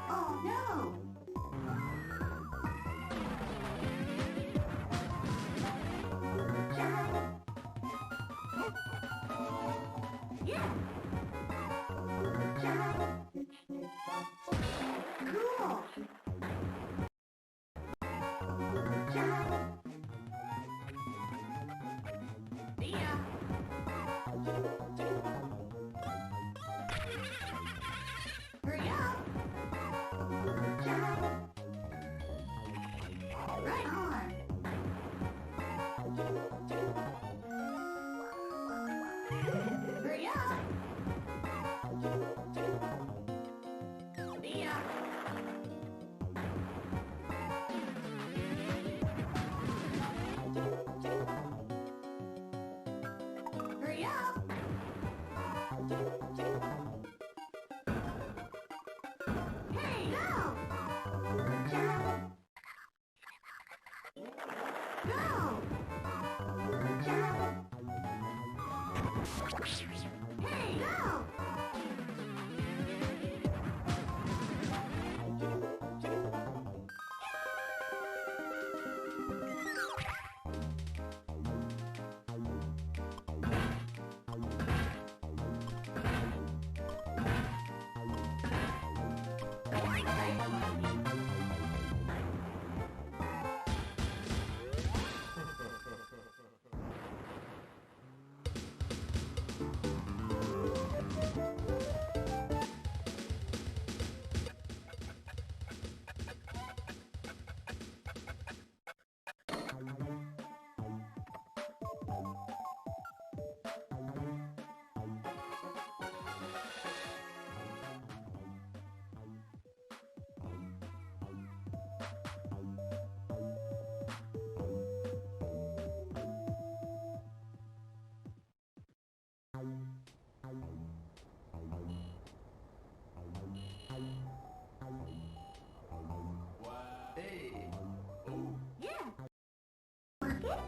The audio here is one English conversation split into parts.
Oh no! Yeah! Cool! See ya! Hurry up! Right on! Hurry up! See ya! Hurry up! Hey, go! Go! Hey, go! Hey. Oh. Yeah! Work it?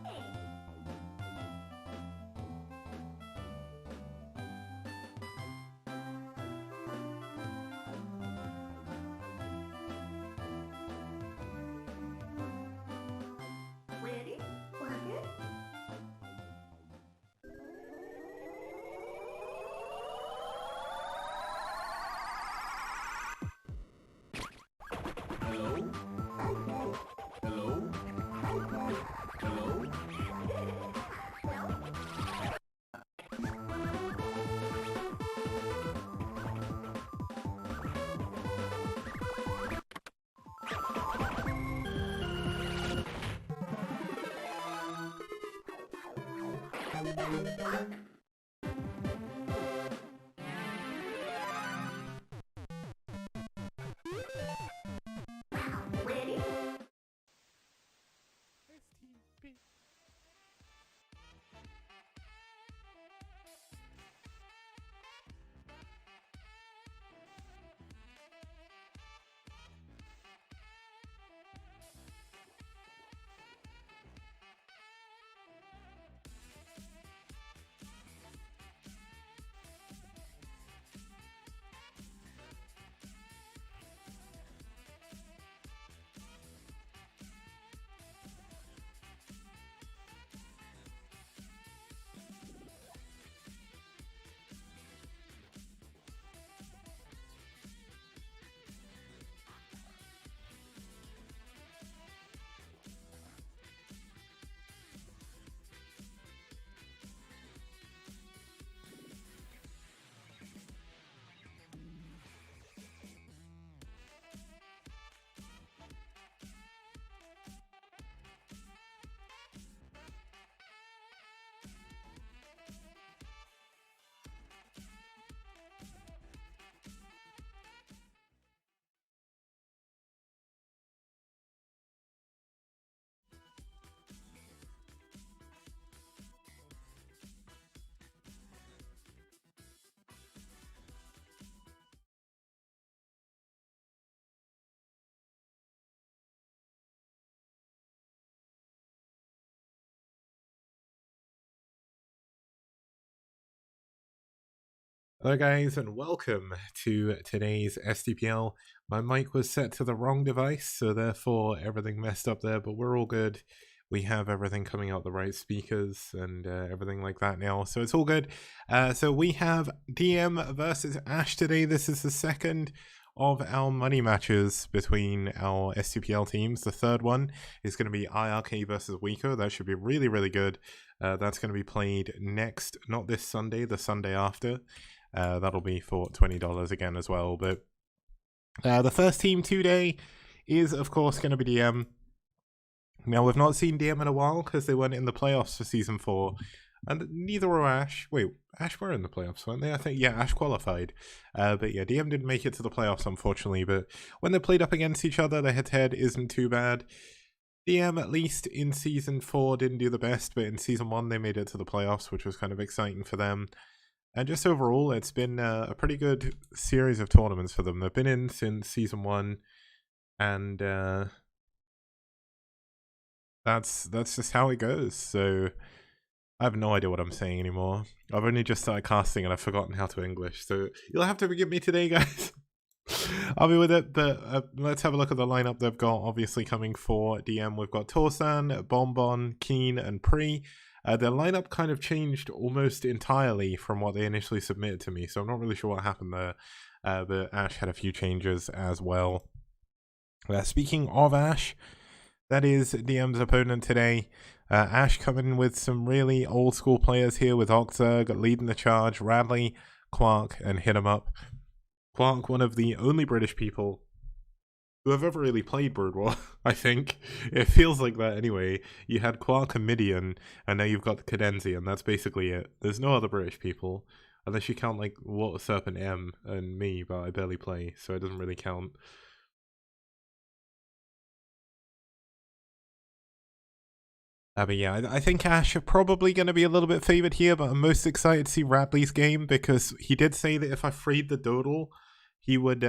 Hey! Ready? Work it? Hello? Hello? Hello? Ready? STP. Hello guys and welcome to today's STPL. My mic was set to the wrong device, so therefore everything messed up there, but we're all good. We have everything coming out the right speakers and everything like that now, so it's all good. So we have DM versus Ash today. This is the second of our money matches between our STPL teams. The third one is going to be IRK versus Wiko. That should be really, really good. That's going to be played next, not this Sunday, the Sunday after. That'll be for $20 again as well. But the first team today is, of course, going to be DM. Now, we've not seen DM in a while because they weren't in the playoffs for Season 4. And neither were Ash. Wait, Ash were in the playoffs, weren't they? I think, yeah, Ash qualified. But yeah, DM didn't make it to the playoffs, unfortunately. But when they played up against each other, the head-to-head isn't too bad. DM, at least in Season 4, didn't do the best. But in Season 1, they made it to the playoffs, which was kind of exciting for them. And just overall, it's been a pretty good series of tournaments for them. They've been in since Season 1, and that's just how it goes. So I have no idea what I'm saying anymore. I've only just started casting and I've forgotten how to English. So you'll have to forgive me today, guys. I'll be with it, but let's have a look at the lineup they've got. Obviously coming for DM, we've got Torsan, Bonbon, Keen, and Pre. Their lineup kind of changed almost entirely from what they initially submitted to me, so I'm not really sure what happened there. But Ash had a few changes as well. Speaking of Ash, that is DM's opponent today. Ash coming with some really old school players here with Oxerg leading the charge, Radley, Quark, and Hit 'em Up. Quark, one of the only British people who have ever really played Brood War, I think. It feels like that anyway. You had Quark and Midian, and now you've got the Cadenzi, and that's basically it. There's no other British people, unless you count like Water Serpent M and me, but I barely play, so it doesn't really count. But yeah, I think Ash are probably going to be a little bit favoured here, but I'm most excited to see Radley's game, because he did say that if I freed the Doodle, he would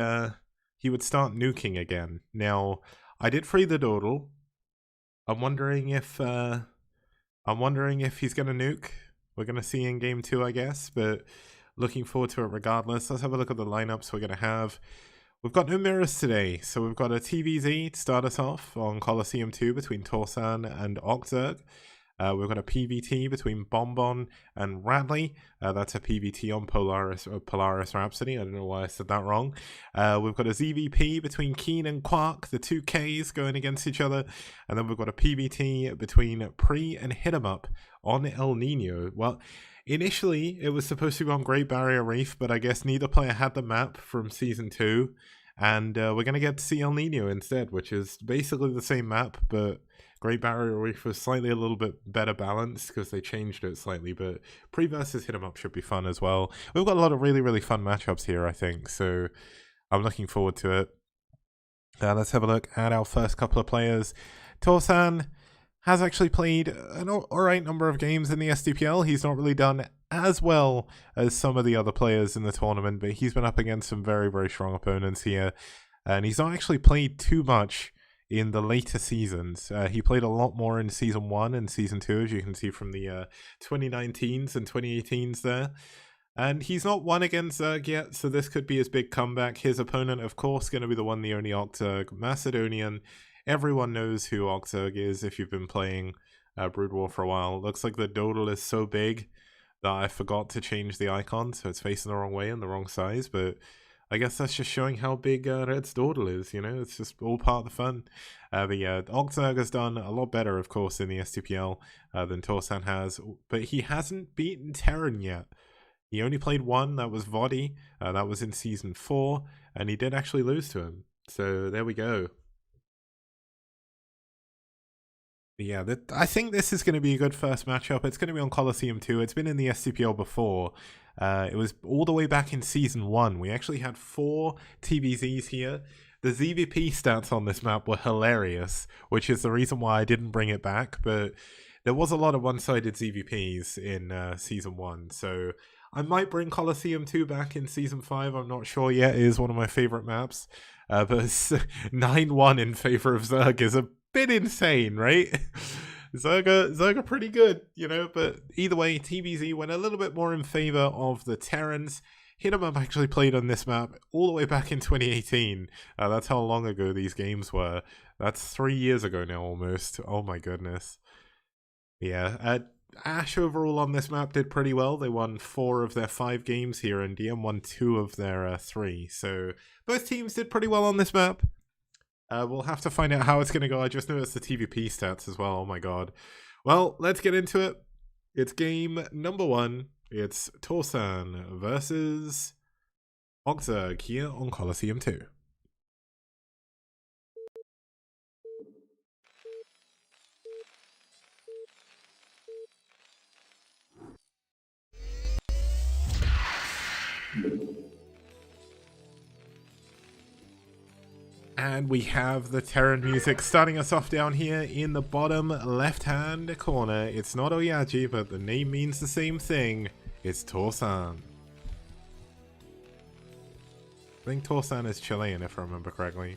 start nuking again. Now, I did free the Doodle. I'm wondering if he's gonna nuke. We're gonna see in game 2, I guess, but looking forward to it regardless. Let's have a look at the lineups we're gonna have. We've got no mirrors today, so we've got a TVZ to start us off on Colosseum 2 between Torsan and Oxerg. We've got a PVT between Bonbon and Radley. That's a PVT on Polaris Rhapsody. I don't know why I said that wrong. We've got a ZVP between Keen and Quark, the two Ks going against each other. And then we've got a PVT between Pre and Hit 'em Up on El Nino. Well, initially it was supposed to be on Great Barrier Reef, but I guess neither player had the map from Season 2. And we're going to get to see El Nino instead, which is basically the same map, but Great Barrier Reef was slightly a little bit better balanced because they changed it slightly, but Pre versus Hit 'em Up should be fun as well. We've got a lot of really, really fun matchups here, I think, so I'm looking forward to it. Let's have a look at our first couple of players. Torsan has actually played an alright number of games in the STPL. He's not really done as well as some of the other players in the tournament, but he's been up against some very, very strong opponents here, and he's not actually played too much in the later seasons. He played a lot more in Season 1 and Season 2, as you can see from the 2019s and 2018s there. And he's not won against Zerg yet, so this could be his big comeback. His opponent, of course, going to be the one, the only Oxerg, Macedonian. Everyone knows who Oxerg is if you've been playing Brood War for a while. Looks like the Doodle is so big that I forgot to change the icon, so it's facing the wrong way and the wrong size, but I guess that's just showing how big Red's Doodle is, you know? It's just all part of the fun. But yeah, Oxerg has done a lot better, of course, in the STPL than Torsan has, but he hasn't beaten Terran yet. He only played one, that was Vodi, that was in Season 4, and he did actually lose to him. So there we go. But yeah, I think this is going to be a good first matchup. It's going to be on Colosseum 2. It's been in the STPL before. It was all the way back in Season 1. We actually had 4 TVZs here. The ZVP stats on this map were hilarious, which is the reason why I didn't bring it back, but there was a lot of one-sided ZVPs in Season 1, so I might bring Colosseum 2 back in Season 5, I'm not sure yet. It is one of my favourite maps, but 9-1 in favour of Zerg is a bit insane, right? Zerga pretty good, you know, but either way, TBZ went a little bit more in favor of the Terrans. Hit'em actually played on this map all the way back in 2018. That's how long ago these games were. That's 3 years ago now almost. Oh my goodness. Yeah, Ash overall on this map did pretty well. They won 4 of their 5 games here, and DM won 2 of their 3. So both teams did pretty well on this map. We'll have to find out how it's going to go. I just noticed the TVP stats as well. Oh my god. Well, let's get into it. It's game number 1. It's Torsan versus Oxerg here on Coliseum 2. And we have the Terran music starting us off down here in the bottom left-hand corner. It's not Oyaji, but the name means the same thing. It's Torsan. I think Torsan is Chilean, if I remember correctly.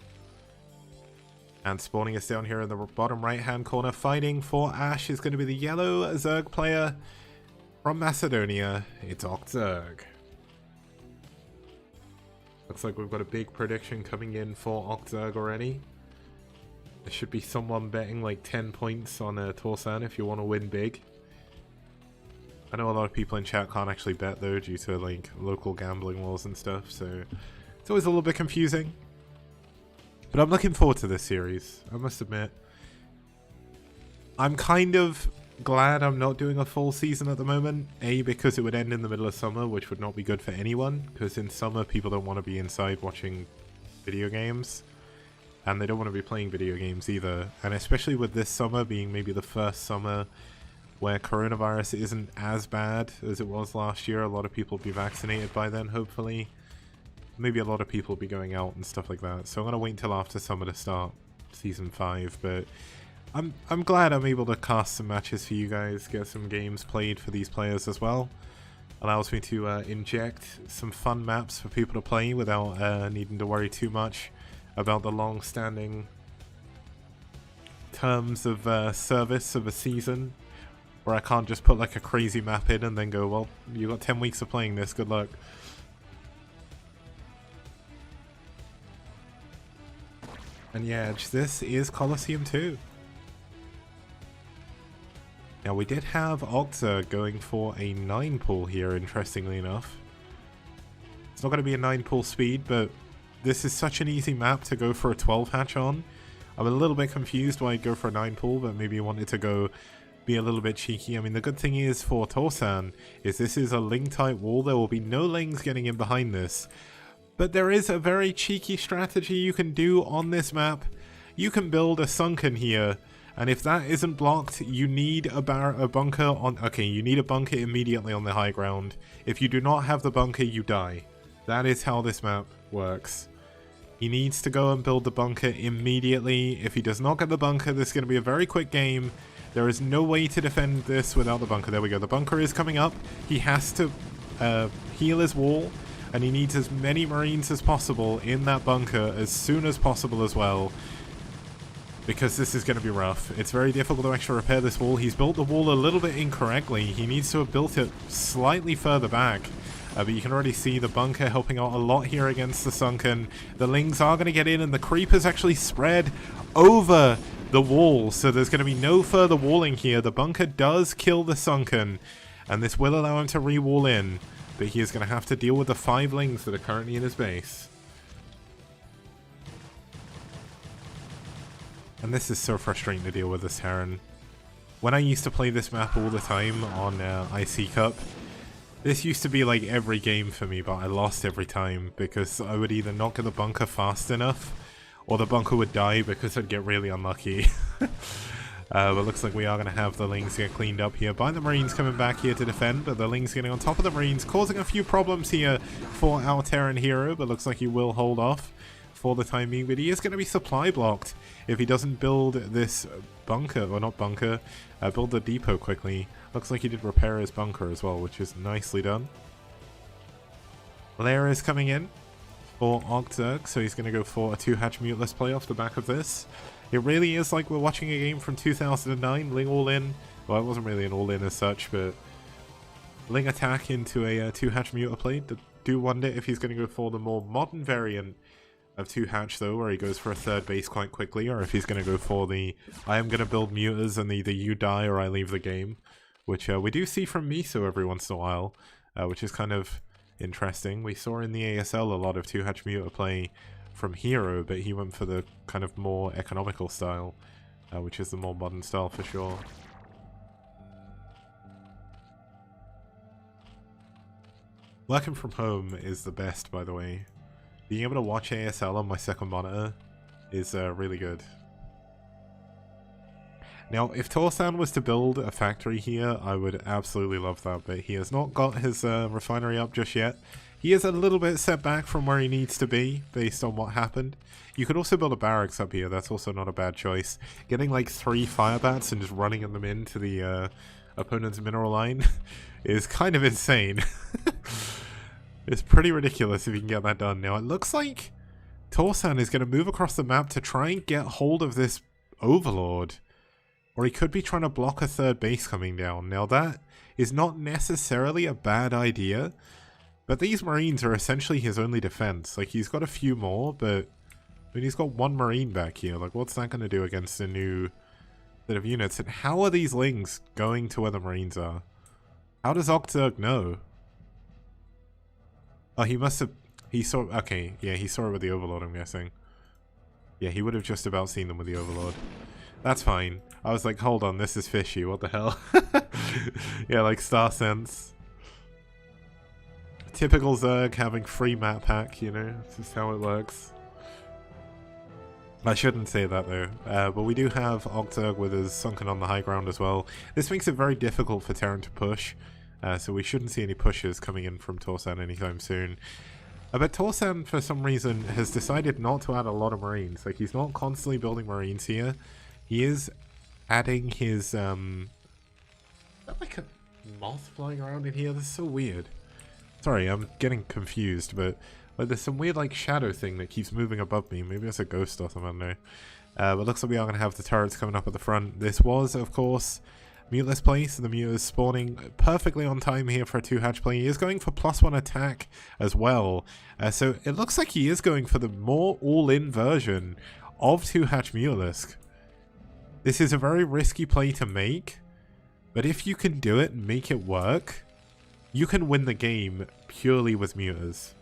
And spawning us down here in the bottom right-hand corner, fighting for Ash is going to be the yellow Zerg player from Macedonia. It's Oxerg. Looks like we've got a big prediction coming in for Oxerg already. There should be someone betting like 10 points on Torsan if you want to win big. I know a lot of people in chat can't actually bet though due to like local gambling laws and stuff, so it's always a little bit confusing. But I'm looking forward to this series, I must admit. I'm kind of glad I'm not doing a full season at the moment. A, because it would end in the middle of summer, which would not be good for anyone, because in summer people don't want to be inside watching video games, and they don't want to be playing video games either. And especially with this summer being maybe the first summer where coronavirus isn't as bad as it was last year. A lot of people will be vaccinated by then, hopefully. Maybe a lot of people will be going out and stuff like that. So I'm going to wait until after summer to start Season 5, but I'm glad I'm able to cast some matches for you guys, get some games played for these players as well. Allows me to inject some fun maps for people to play without needing to worry too much about the long-standing terms of service of a season, where I can't just put like a crazy map in and then go, well, you got 10 weeks of playing this, good luck. And yeah, this is Coliseum 2. Now we did have Oxerg going for a 9 pull here, interestingly enough. It's not going to be a 9 pull speed, but this is such an easy map to go for a 12 hatch on. I'm a little bit confused why I go for a 9 pull, but maybe I wanted to go be a little bit cheeky. I mean, the good thing is for Torsan is this is a Ling type wall. There will be no Lings getting in behind this. But there is a very cheeky strategy you can do on this map. You can build a sunken here, and if that isn't blocked, you need a bunker on... Okay, you need a bunker immediately on the high ground. If you do not have the bunker, you die. That is how this map works. He needs to go and build the bunker immediately. If he does not get the bunker, this is going to be a very quick game. There is no way to defend this without the bunker. There we go. The bunker is coming up. He has to heal his wall, and he needs as many Marines as possible in that bunker as soon as possible as well, because this is going to be rough. It's very difficult to actually repair this wall. He's built the wall a little bit incorrectly. He needs to have built it slightly further back. But you can already see the bunker helping out a lot here against the sunken. The Lings are going to get in, and the creepers actually spread over the wall, so there's going to be no further walling here. The bunker does kill the sunken, and this will allow him to re-wall in, but he is going to have to deal with the 5 Lings that are currently in his base. And this is so frustrating to deal with this Terran. When I used to play this map all the time on IC Cup, this used to be like every game for me, but I lost every time because I would either not get the bunker fast enough, or the bunker would die because I'd get really unlucky. But looks like we are going to have the Lings get cleaned up here by the Marines coming back here to defend, but the Lings getting on top of the Marines, causing a few problems here for our Terran hero, but looks like he will hold off for the time being, but he is going to be supply blocked if he doesn't build this bunker, or not bunker, build the depot quickly. Looks like he did repair his bunker as well, which is nicely done. Lair is coming in. for Ogzerg, so he's going to go for a 2-hatch muteless play off the back of this. It really is like we're watching a game from 2009, Ling all-in. Well, it wasn't really an all-in as such, but Ling attack into a 2-hatch muter play. Do wonder if he's going to go for the more modern variant of 2-hatch though, where he goes for a third base quite quickly, or if he's going to go for the I am going to build muters and either you die or I leave the game, which we do see from Miso every once in a while, which is kind of interesting. We saw in the ASL a lot of 2-hatch muter play from Hero, but he went for the kind of more economical style, which is the more modern style for sure. Working from home is the best, by the way. Being able to watch ASL on my second monitor is really good. Now, if Torsan was to build a factory here, I would absolutely love that, but he has not got his refinery up just yet. He is a little bit set back from where he needs to be, based on what happened. You could also build a barracks up here, that's also not a bad choice. Getting like 3 firebats and just running them into the opponent's mineral line is kind of insane. It's pretty ridiculous if you can get that done. Now, it looks like Torsan is going to move across the map to try and get hold of this Overlord. Or he could be trying to block a third base coming down. Now, that is not necessarily a bad idea, but these Marines are essentially his only defense. Like, he's got a few more, but I mean, he's got 1 Marine back here. Like, what's that going to do against a new set of units? And how are these Lings going to where the Marines are? How does Ogzerg know? Oh, he must have... He saw... Okay, yeah, he saw it with the Overlord, I'm guessing. Yeah, he would have just about seen them with the Overlord. That's fine. I was like, hold on, this is fishy, what the hell? Yeah, like Star Sense. Typical Zerg having free map pack, you know? This is how it works. I shouldn't say that though, but we do have Ogzerg with his Sunken on the high ground as well. This makes it very difficult for Terran to push. So we shouldn't see any pushes coming in from Torsan anytime soon. But Torsan, for some reason, has decided not to add a lot of Marines. Like, he's not constantly building Marines here. He is adding his, is that like a moth flying around in here? This is so weird. Sorry, I'm getting confused, but like, there's some weird, like, shadow thing that keeps moving above me. Maybe it's a ghost or something, I don't know. But it looks like we are going to have the turrets coming up at the front. This was, of course... Muteless place, and the Mute is spawning perfectly on time here for a 2-hatch play. He is going for +1 attack as well. So it looks like he is going for the more all-in version of 2-hatch Mutalisk. This is a very risky play to make, but if you can do it and make it work, you can win the game purely with Muters.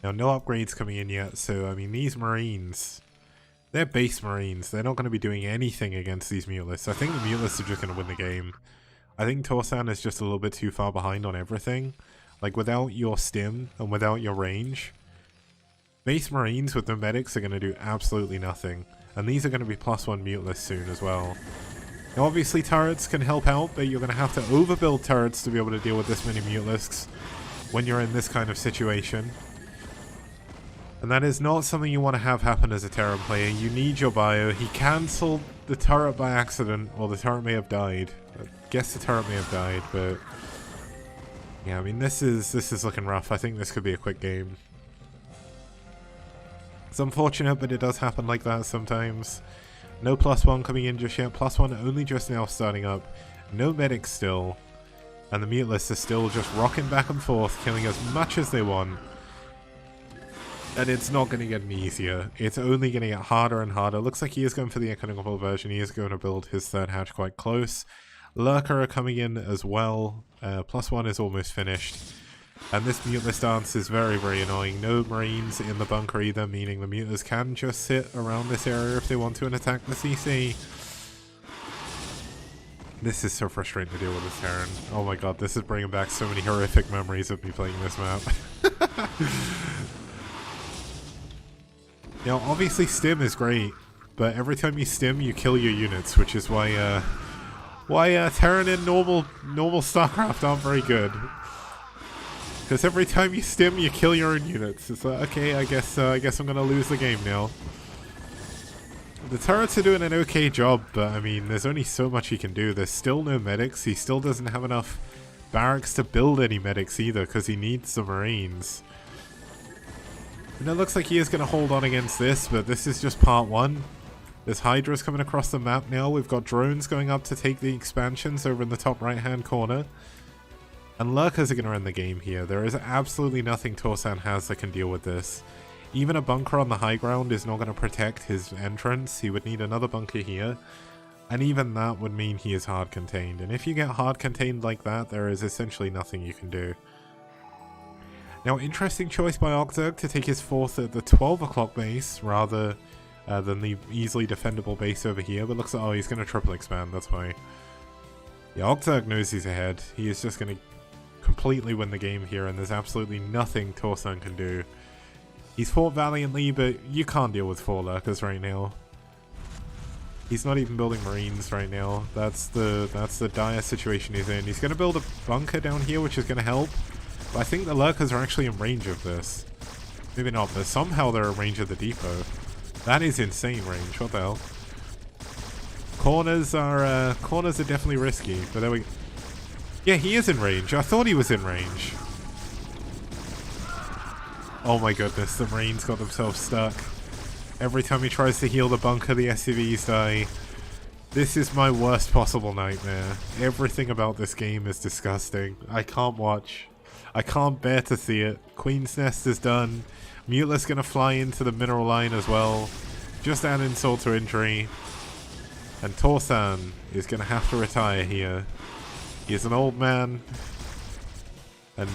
Now, no upgrades coming in yet, so, I mean, these Marines, they're base Marines. They're not going to be doing anything against these Mutalists. I think the Mutalists are just going to win the game. I think Torsan is just a little bit too far behind on everything. Like, without your stim and without your range, base Marines with no medics are going to do absolutely nothing. And these are going to be +1 Mutalists soon as well. Now, obviously, turrets can help out, but you're going to have to overbuild turrets to be able to deal with this many Mutalisks when you're in this kind of situation. And that is not something you want to have happen as a Terran player. You need your bio. He cancelled the turret by accident. Well, the turret may have died. I guess the turret may have died, but... Yeah, I mean, this is looking rough. I think this could be a quick game. It's unfortunate, but it does happen like that sometimes. No +1 coming in just yet. +1 only just now starting up. No medics still. And the Mutalists are still just rocking back and forth, killing as much as they want. And it's not going to get any easier. It's only going to get harder and harder. Looks like he is going for the economical version. He is going to build his 3rd hatch quite close. Lurker are coming in as well. +1 is almost finished. And this Muteless dance is very, very annoying. No Marines in the bunker either, meaning the Muters can just sit around this area if they want to and attack the CC. This is so frustrating to deal with this Terran. Oh my god, this is bringing back so many horrific memories of me playing this map. Now, obviously stim is great, but every time you stim, you kill your units, which is why Terran and normal StarCraft aren't very good. Because every time you stim, you kill your own units. It's like, okay, I guess I'm gonna lose the game now. The turrets are doing an okay job, but I mean, there's only so much he can do. There's still no medics. He still doesn't have enough barracks to build any medics either, because he needs the Marines. And it looks like he is going to hold on against this, but this is just part one. There's Hydras coming across the map now. We've got drones going up to take the expansions over in the top right-hand corner. And Lurkers are going to end the game here. There is absolutely nothing Torsan has that can deal with this. Even a bunker on the high ground is not going to protect his entrance. He would need another bunker here. And even that would mean he is hard contained. And if you get hard contained like that, there is essentially nothing you can do. Now, interesting choice by Ogzerg to take his fourth at the 12 o'clock base rather than the easily defendable base over here. But looks like, oh, he's going to triple expand, that's why. Yeah, Ogzerg knows he's ahead. He is just going to completely win the game here, and there's absolutely nothing Torsan can do. He's fought valiantly, but you can't deal with 4 Lurkers right now. He's not even building Marines right now. That's the dire situation he's in. He's going to build a bunker down here, which is going to help. But I think the Lurkers are actually in range of this. Maybe not, but somehow they're in range of the depot. That is insane range. What the hell? Corners are definitely risky, but there we go. Yeah, he is in range. I thought he was in range. Oh my goodness, the Marines got themselves stuck. Every time he tries to heal the bunker, the SCVs die. This is my worst possible nightmare. Everything about this game is disgusting. I can't watch. I can't bear to see it. Queen's Nest is done. Mutla's gonna fly into the mineral line as well. Just add insult to injury. And Torsan is gonna have to retire here. He is an old man. And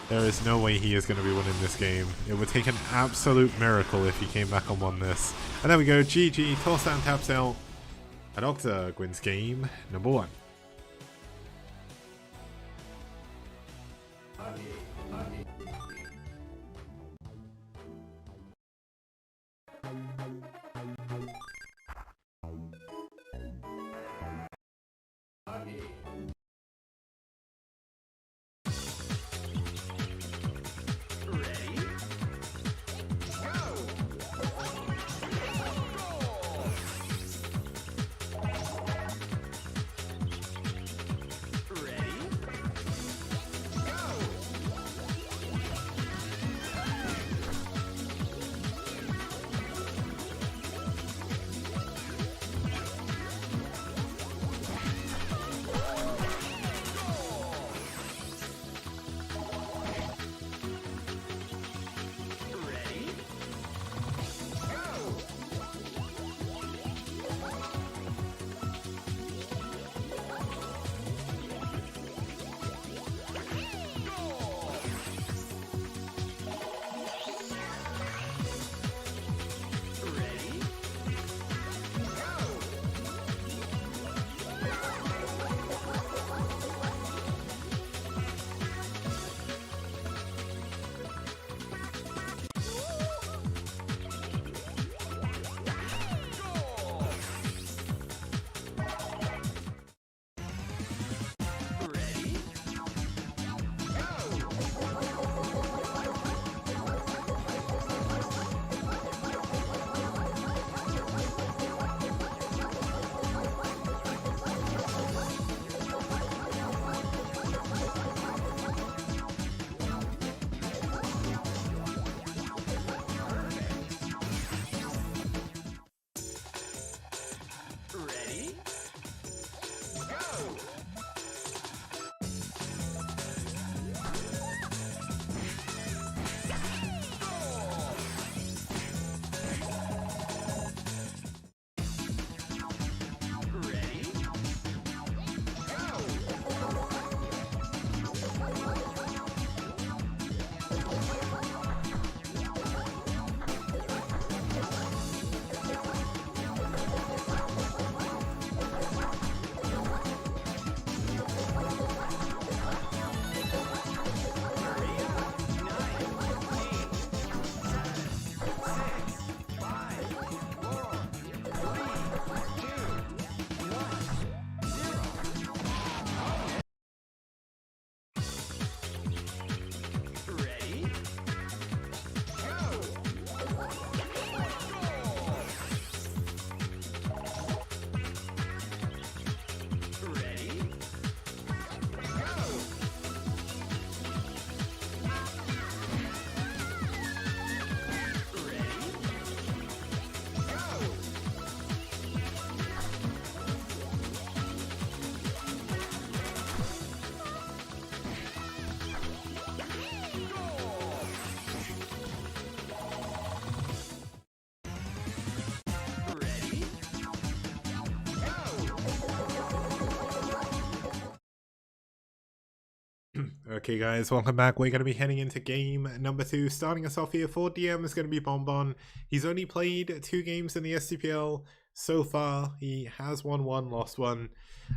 there is no way he is going to be winning this game. It would take an absolute miracle if he came back and won this. And there we go. GG. Torsan taps out. And Ogzerg wins game number 1. Okay guys, welcome back. We're going to be heading into game number 2. Starting us off here for DM is going to be Bonbon. He's only played 2 games in the STPL so far. He has won 1, lost 1.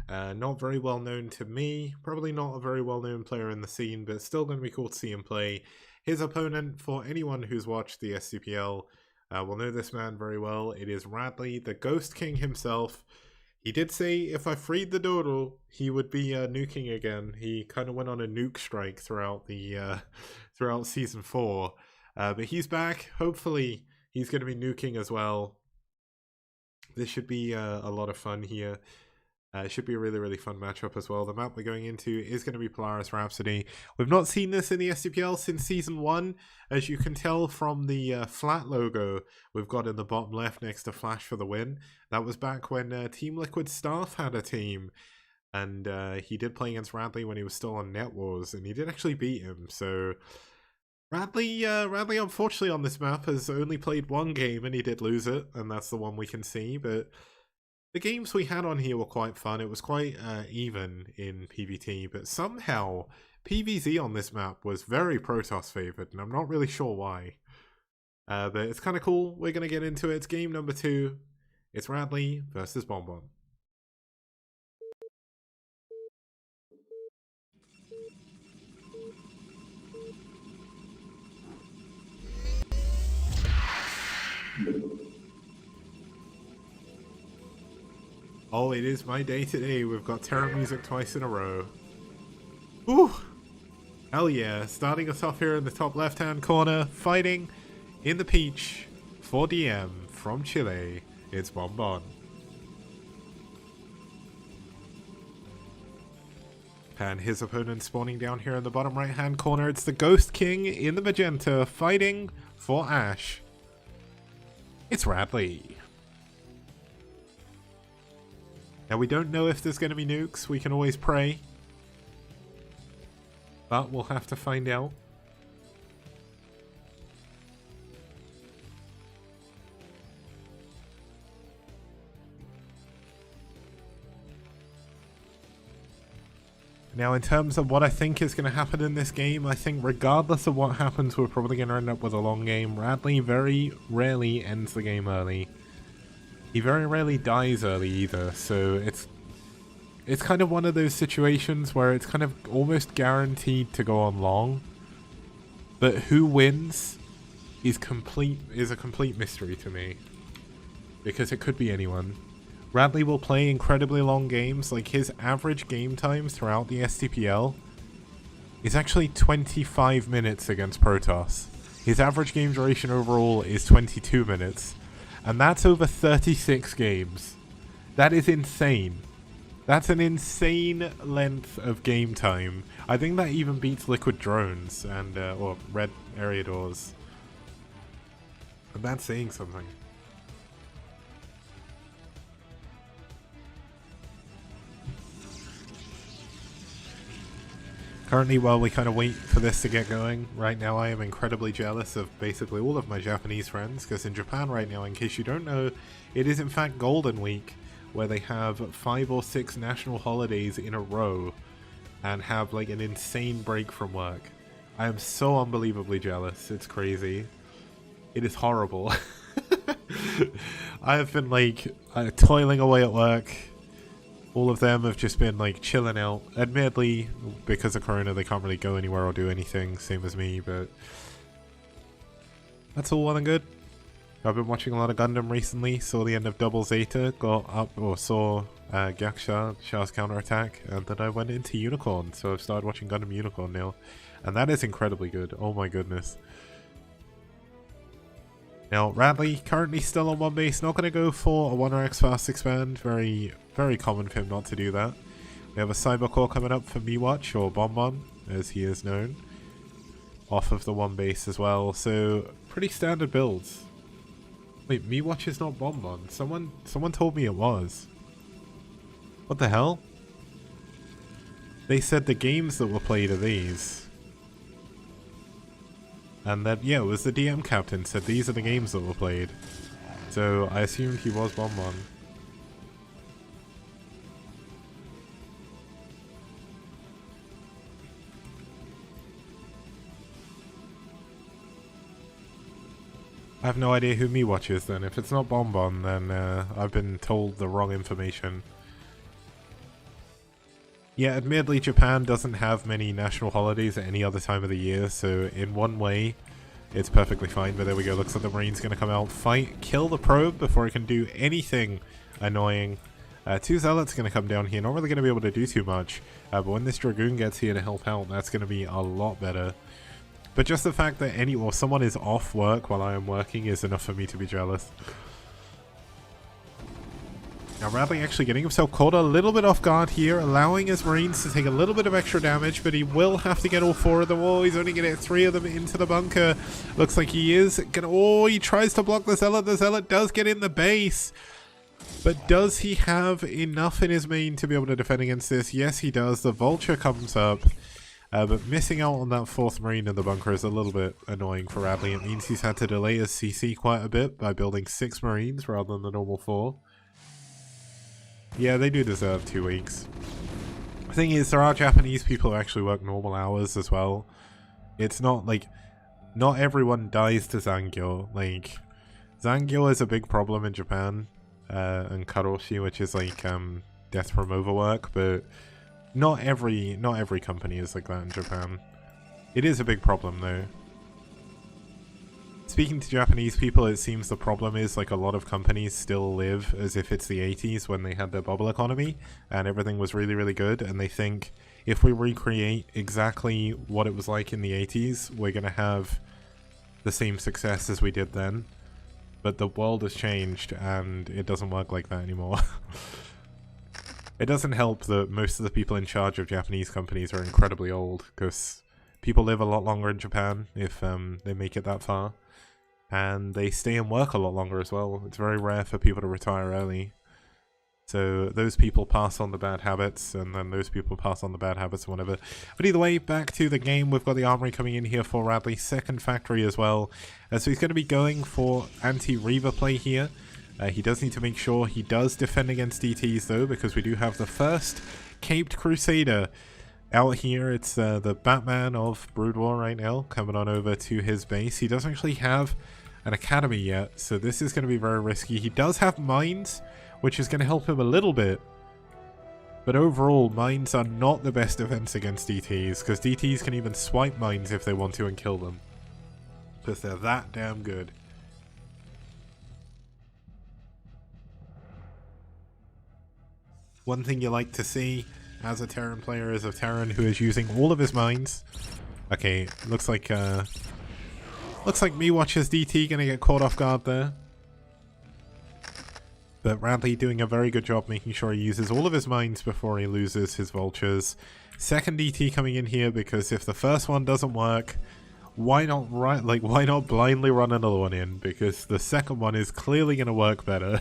Not very well known to me. Probably not a very well known player in the scene, but still going to be cool to see him play. His opponent, for anyone who's watched the STPL, will know this man very well. It is Radley, the Ghost King himself. He did say if I freed the dodo, he would be nuking again. He kind of went on a nuke strike throughout the throughout season 4, but he's back. Hopefully, he's going to be nuking as well. This should be a lot of fun here. It should be a really fun matchup as well. The map we're going into is going to be Polaris Rhapsody. We've not seen this in the STPL since Season 1. As you can tell from the flat logo we've got in the bottom left next to Flash for the Win. That was back when Team Liquid Staff had a team. And he did play against Radley when he was still on Net Wars. And he did actually beat him. So Radley unfortunately on this map has only played 1 game and he did lose it. And that's the one we can see. But the games we had on here were quite fun. It was quite even in PvT, but somehow PvZ on this map was very Protoss favored, and I'm not really sure why. But it's kind of cool. We're going to get into it. It's game number 2. It's Radley versus Bonbon. Oh, it is my day today. We've got Terror music twice in a row. Ooh! Hell yeah. Starting us off here in the top left-hand corner, fighting in the Peach for DM from Chile. It's Bonbon. And his opponent spawning down here in the bottom right-hand corner. It's the Ghost King in the magenta, fighting for Ash. It's Radley. Now, we don't know if there's going to be nukes. We can always pray. But we'll have to find out. Now, in terms of what I think is going to happen in this game, I think regardless of what happens, we're probably going to end up with a long game. Radley very rarely ends the game early. He very rarely dies early either, so it's kind of one of those situations where it's kind of almost guaranteed to go on long. But who wins is a complete mystery to me. Because it could be anyone. Radley will play incredibly long games, like his average game times throughout the STPL is actually 25 minutes against Protoss. His average game duration overall is 22 minutes. And that's over 36 games. That is insane. That's an insane length of game time. I think that even beats Liquid Drones and or Red Ariadors. And that's saying something. Currently, while we kind of wait for this to get going, right now I am incredibly jealous of basically all of my Japanese friends, because in Japan right now, in case you don't know, it is in fact Golden Week, where they have 5 or 6 national holidays in a row, and have like an insane break from work. I am so unbelievably jealous, it's crazy. It is horrible. I have been like toiling away at work. All of them have just been like chilling out. Admittedly, because of Corona, they can't really go anywhere or do anything, same as me, but that's all well and good. I've been watching a lot of Gundam recently, saw the end of Double Zeta, saw Gyakusha, Shah's counterattack, and then I went into Unicorn, so I've started watching Gundam Unicorn now. And that is incredibly good, oh my goodness. Now, Radley, currently still on 1 base, not going to go for a 1RX fast expand, very common for him not to do that. We have a Cybercore coming up for Miwatch, or Bonbon, as he is known, off of the 1 base as well, so pretty standard builds. Wait, Miwatch is not Bonbon. Someone told me it was. What the hell? They said the games that were played are these. And that, yeah, it was the DM captain said these are the games that were played. So I assumed he was Bonbon. I have no idea who Miwatch is then. If it's not Bonbon, then I've been told the wrong information. Yeah, admittedly, Japan doesn't have many national holidays at any other time of the year, so in one way, it's perfectly fine. But there we go. Looks like the Marine's going to come out, fight, kill the probe before it can do anything annoying. 2 Zealots going to come down here. Not really going to be able to do too much. But when this Dragoon gets here to help out, that's going to be a lot better. But just the fact that someone is off work while I am working is enough for me to be jealous. Now Radley actually getting himself caught a little bit off guard here, allowing his Marines to take a little bit of extra damage, but he will have to get all 4 of them. Oh, he's only going to get 3 of them into the bunker. Looks like he is gonna... Oh, he tries to block the Zealot. The Zealot does get in the base. But does he have enough in his main to be able to defend against this? Yes, he does. The Vulture comes up. But missing out on that 4th Marine in the bunker is a little bit annoying for Radley. It means he's had to delay his CC quite a bit by building 6 Marines rather than the normal 4. Yeah, they do deserve 2 weeks. The thing is, there are Japanese people who actually work normal hours as well. It's not like... Not everyone dies to Zangyo. Like, Zangyo is a big problem in Japan. And Karoshi, which is like death from overwork, but not every company is like that in Japan. It is a big problem though. Speaking to Japanese people, it seems the problem is like a lot of companies still live as if it's the 80s when they had their bubble economy and everything was really, really good, and they think if we recreate exactly what it was like in the 80s, we're going to have the same success as we did then. But the world has changed and it doesn't work like that anymore. It doesn't help that most of the people in charge of Japanese companies are incredibly old, because people live a lot longer in Japan if they make it that far. And they stay and work a lot longer as well. It's very rare for people to retire early. So those people pass on the bad habits, and then those people pass on the bad habits and whatever. But either way, back to the game. We've got the armory coming in here for Radley. 2nd factory as well. So he's going to be going for anti-Reaver play here. He does need to make sure he does defend against DTs though, because we do have the first Caped Crusader out here. It's the Batman of Brood War right now, coming on over to his base. He doesn't actually have an academy yet, so this is going to be very risky. He does have mines, which is going to help him a little bit. But overall, mines are not the best defense against DTs, because DTs can even swipe mines if they want to and kill them. Because they're that damn good. One thing you like to see as a Terran player is a Terran who is using all of his mines. Okay, looks like Miwatch's DT gonna get caught off guard there. But Radley doing a very good job making sure he uses all of his mines before he loses his vultures. 2nd DT coming in here, because if the first one doesn't work, why not blindly run another one in? Because the second one is clearly going to work better.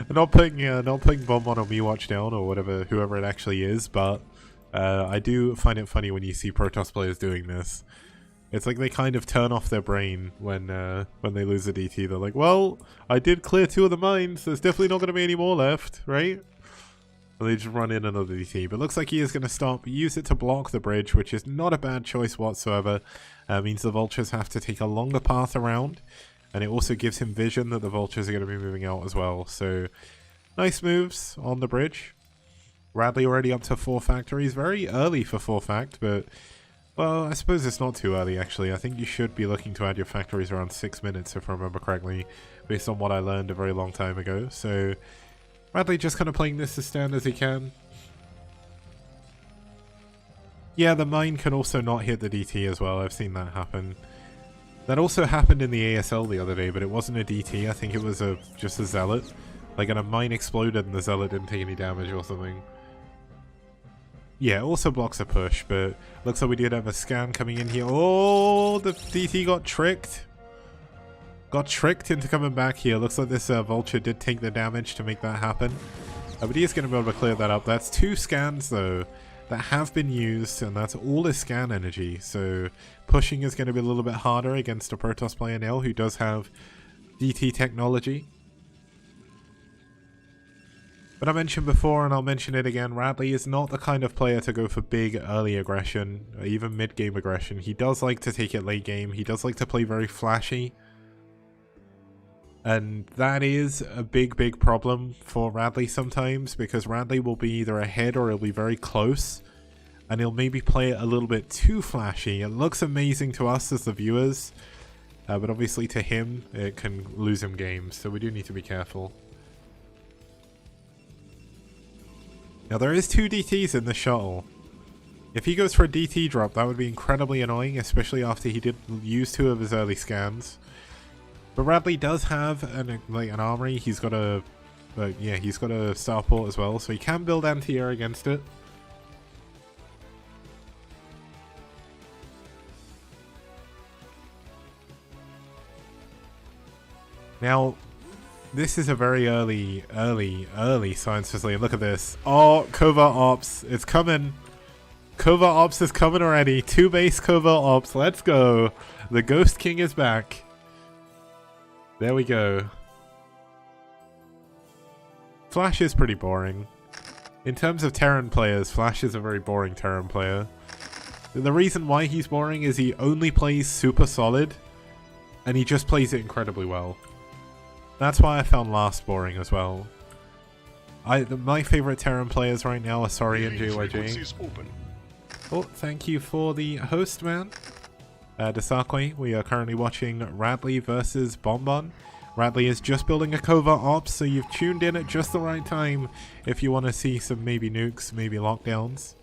not putting Bonbon or Miwatch down or whoever it actually is, but I do find it funny when you see Protoss players doing this. It's like they kind of turn off their brain when they lose a DT. They're like, well, I did clear 2 of the mines. There's definitely not going to be any more left, right? And they just run in another DT. But looks like he is going to stop, use it to block the bridge, which is not a bad choice whatsoever. Means the vultures have to take a longer path around. And it also gives him vision that the vultures are going to be moving out as well. So, nice moves on the bridge. Radley already up to 4 factories. Very early for 4 fact, but... well, I suppose it's not too early, actually. I think you should be looking to add your factories around 6 minutes, if I remember correctly, based on what I learned a very long time ago. So, Radley just kind of playing this as stand as he can. Yeah, the mine can also not hit the DT as well. I've seen that happen. That also happened in the ASL the other day, but it wasn't a DT. I think it was just a Zealot. Like, and a mine exploded and the Zealot didn't take any damage or something. Yeah, it also blocks a push, but looks like we did have a scan coming in here. Oh, the DT got tricked. Got tricked into coming back here. Looks like this vulture did take the damage to make that happen. But he is going to be able to clear that up. That's 2 scans, though, that have been used, and that's all his scan energy. So pushing is going to be a little bit harder against a Protoss player now who does have DT technology. But I mentioned before, and I'll mention it again, Radley is not the kind of player to go for big early aggression, or even mid-game aggression. He does like to take it late game. He does like to play very flashy. And that is a big problem for Radley sometimes, because Radley will be either ahead or he'll be very close. And he'll maybe play it a little bit too flashy. It looks amazing to us as the viewers, but obviously to him, it can lose him games, so we do need to be careful. Now there is 2 DTs in the shuttle. If he goes for a DT drop, that would be incredibly annoying, especially after he did use 2 of his early scans. But Radley does have an armory. He's got a, yeah, he's got a starport as well, so he can build anti-air against it. Now, this is a very early science facility. Look at this. Oh, Covert Ops. It's coming. Covert Ops is coming already. 2 base Covert Ops. Let's go. The Ghost King is back. There we go. Flash is pretty boring. In terms of Terran players, Flash is a very boring Terran player. The reason why he's boring is he only plays super solid, and he just plays it incredibly well. That's why I found Last boring as well. My favorite Terran players right now are Sorry and JYJ. Oh, thank you for the host, man. Desakwe, we are currently watching Radley versus Bonbon. Radley is just building a Covert Ops, so you've tuned in at just the right time if you want to see some maybe nukes, maybe lockdowns.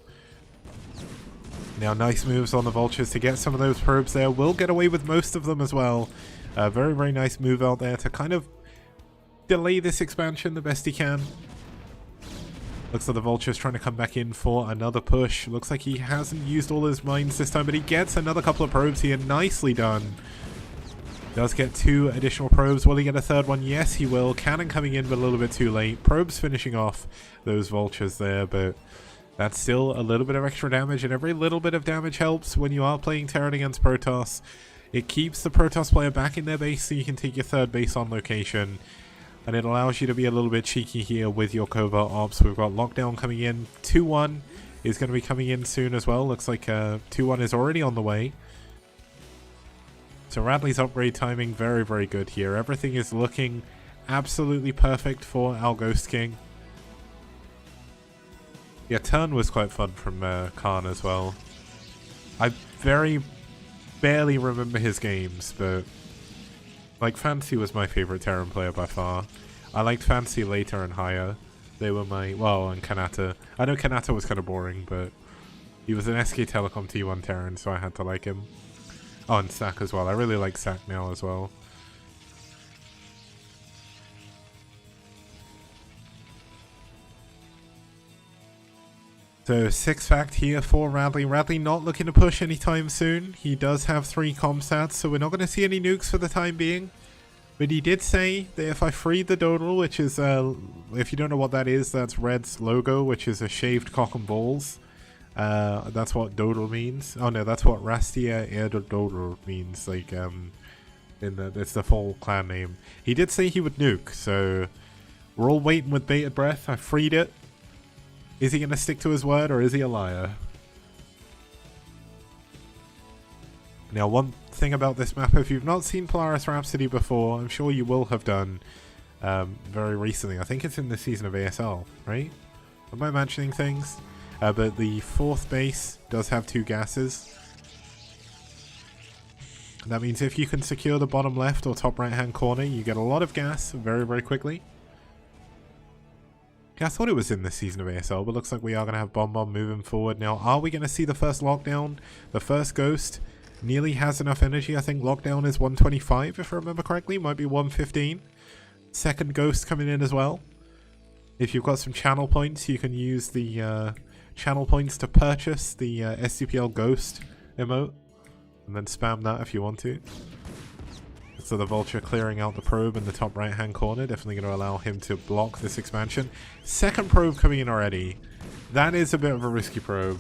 Now, nice moves on the Vultures to get some of those probes there. We'll get away with most of them as well. Very nice move out there to kind of delay this expansion the best he can. Looks like the Vulture's trying to come back in for another push. Looks like he hasn't used all his mines this time, but he gets another couple of probes here. Nicely done. Does get 2 additional probes. Will he get a 3rd one? Yes, he will. Cannon coming in, but a little bit too late. Probes finishing off those Vultures there, but that's still a little bit of extra damage, and every little bit of damage helps when you are playing Terran against Protoss. It keeps the Protoss player back in their base so you can take your 3rd base on location. And it allows you to be a little bit cheeky here with your Covert Ops. We've got Lockdown coming in. 2-1 is going to be coming in soon as well. Looks like 2-1 is already on the way. So Radley's upgrade timing very good here. Everything is looking absolutely perfect for our Ghost King. Yeah, turn was quite fun from Khan as well. I barely remember his games, but like, Fantasy was my favorite Terran player by far. I liked Fantasy later and higher. They were my, well, and Kanata. I know Kanata was kind of boring, but he was an SK Telecom T1 Terran, so I had to like him. Oh, and Sack as well. I really like Sack now as well. So 6 fact here for Radley. Radley not looking to push anytime soon. He does have 3 comsats, so we're not going to see any nukes for the time being. But he did say that if I freed the Dodal, which is, if you don't know what that is, that's Red's logo, which is a shaved cock and balls. That's what Dodal means. Oh no, that's what Rastia Dodal means. Like, it's the full clan name. He did say he would nuke, so we're all waiting with bated breath. I freed it. Is he going to stick to his word, or is he a liar? Now, one thing about this map, if you've not seen Polaris Rhapsody before, I'm sure you will have done very recently. I think it's in the season of ASL, right? Am I mentioning things? But the 4th base does have 2 gases. That means if you can secure the bottom left or top right hand corner, you get a lot of gas very quickly. Yeah, I thought it was in this season of ASL, but looks like we are going to have Bomb moving forward. Now, are we going to see the first lockdown? The first ghost nearly has enough energy. I think lockdown is 125, if I remember correctly. Might be 115. Second ghost coming in as well. If you've got some channel points, you can use the channel points to purchase the STPL ghost emote. And then spam that if you want to. So the Vulture clearing out the probe in the top right hand corner, definitely going to allow him to block this expansion. Second probe coming in already. That is a bit of a risky probe.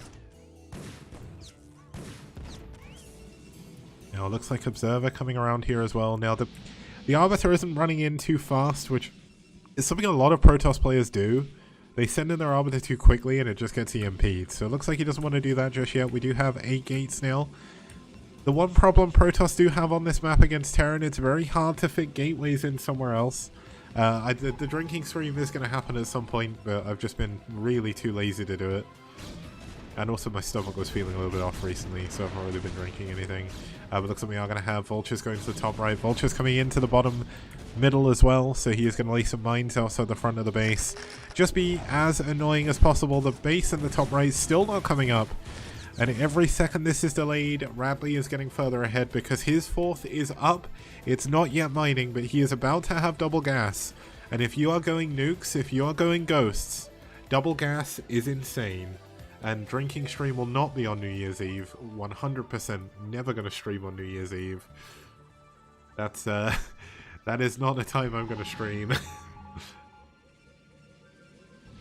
Now it looks like Observer coming around here as well. Now the Arbiter isn't running in too fast, which is something a lot of Protoss players do. They send in their Arbiter too quickly and it just gets EMP'd. So it looks like he doesn't want to do that just yet. We do have 8 gates now. The one problem Protoss do have on this map against Terran, it's very hard to fit gateways in somewhere else. The drinking stream is going to happen at some point, but I've just been really too lazy to do it. And also my stomach was feeling a little bit off recently, so I've not really been drinking anything. But looks like we are going to have Vultures going to the top right. Vultures coming into the bottom middle as well, so he is going to lay some mines outside the front of the base. Just be as annoying as possible. The base in the top right is still not coming up. And every second this is delayed, Radley is getting further ahead because his fourth is up. It's not yet mining, but he is about to have double gas. And if you are going nukes, if you are going ghosts, double gas is insane. And drinking stream will not be on New Year's Eve. 100% never going to stream on New Year's Eve. That's, that is not the time I'm going to stream.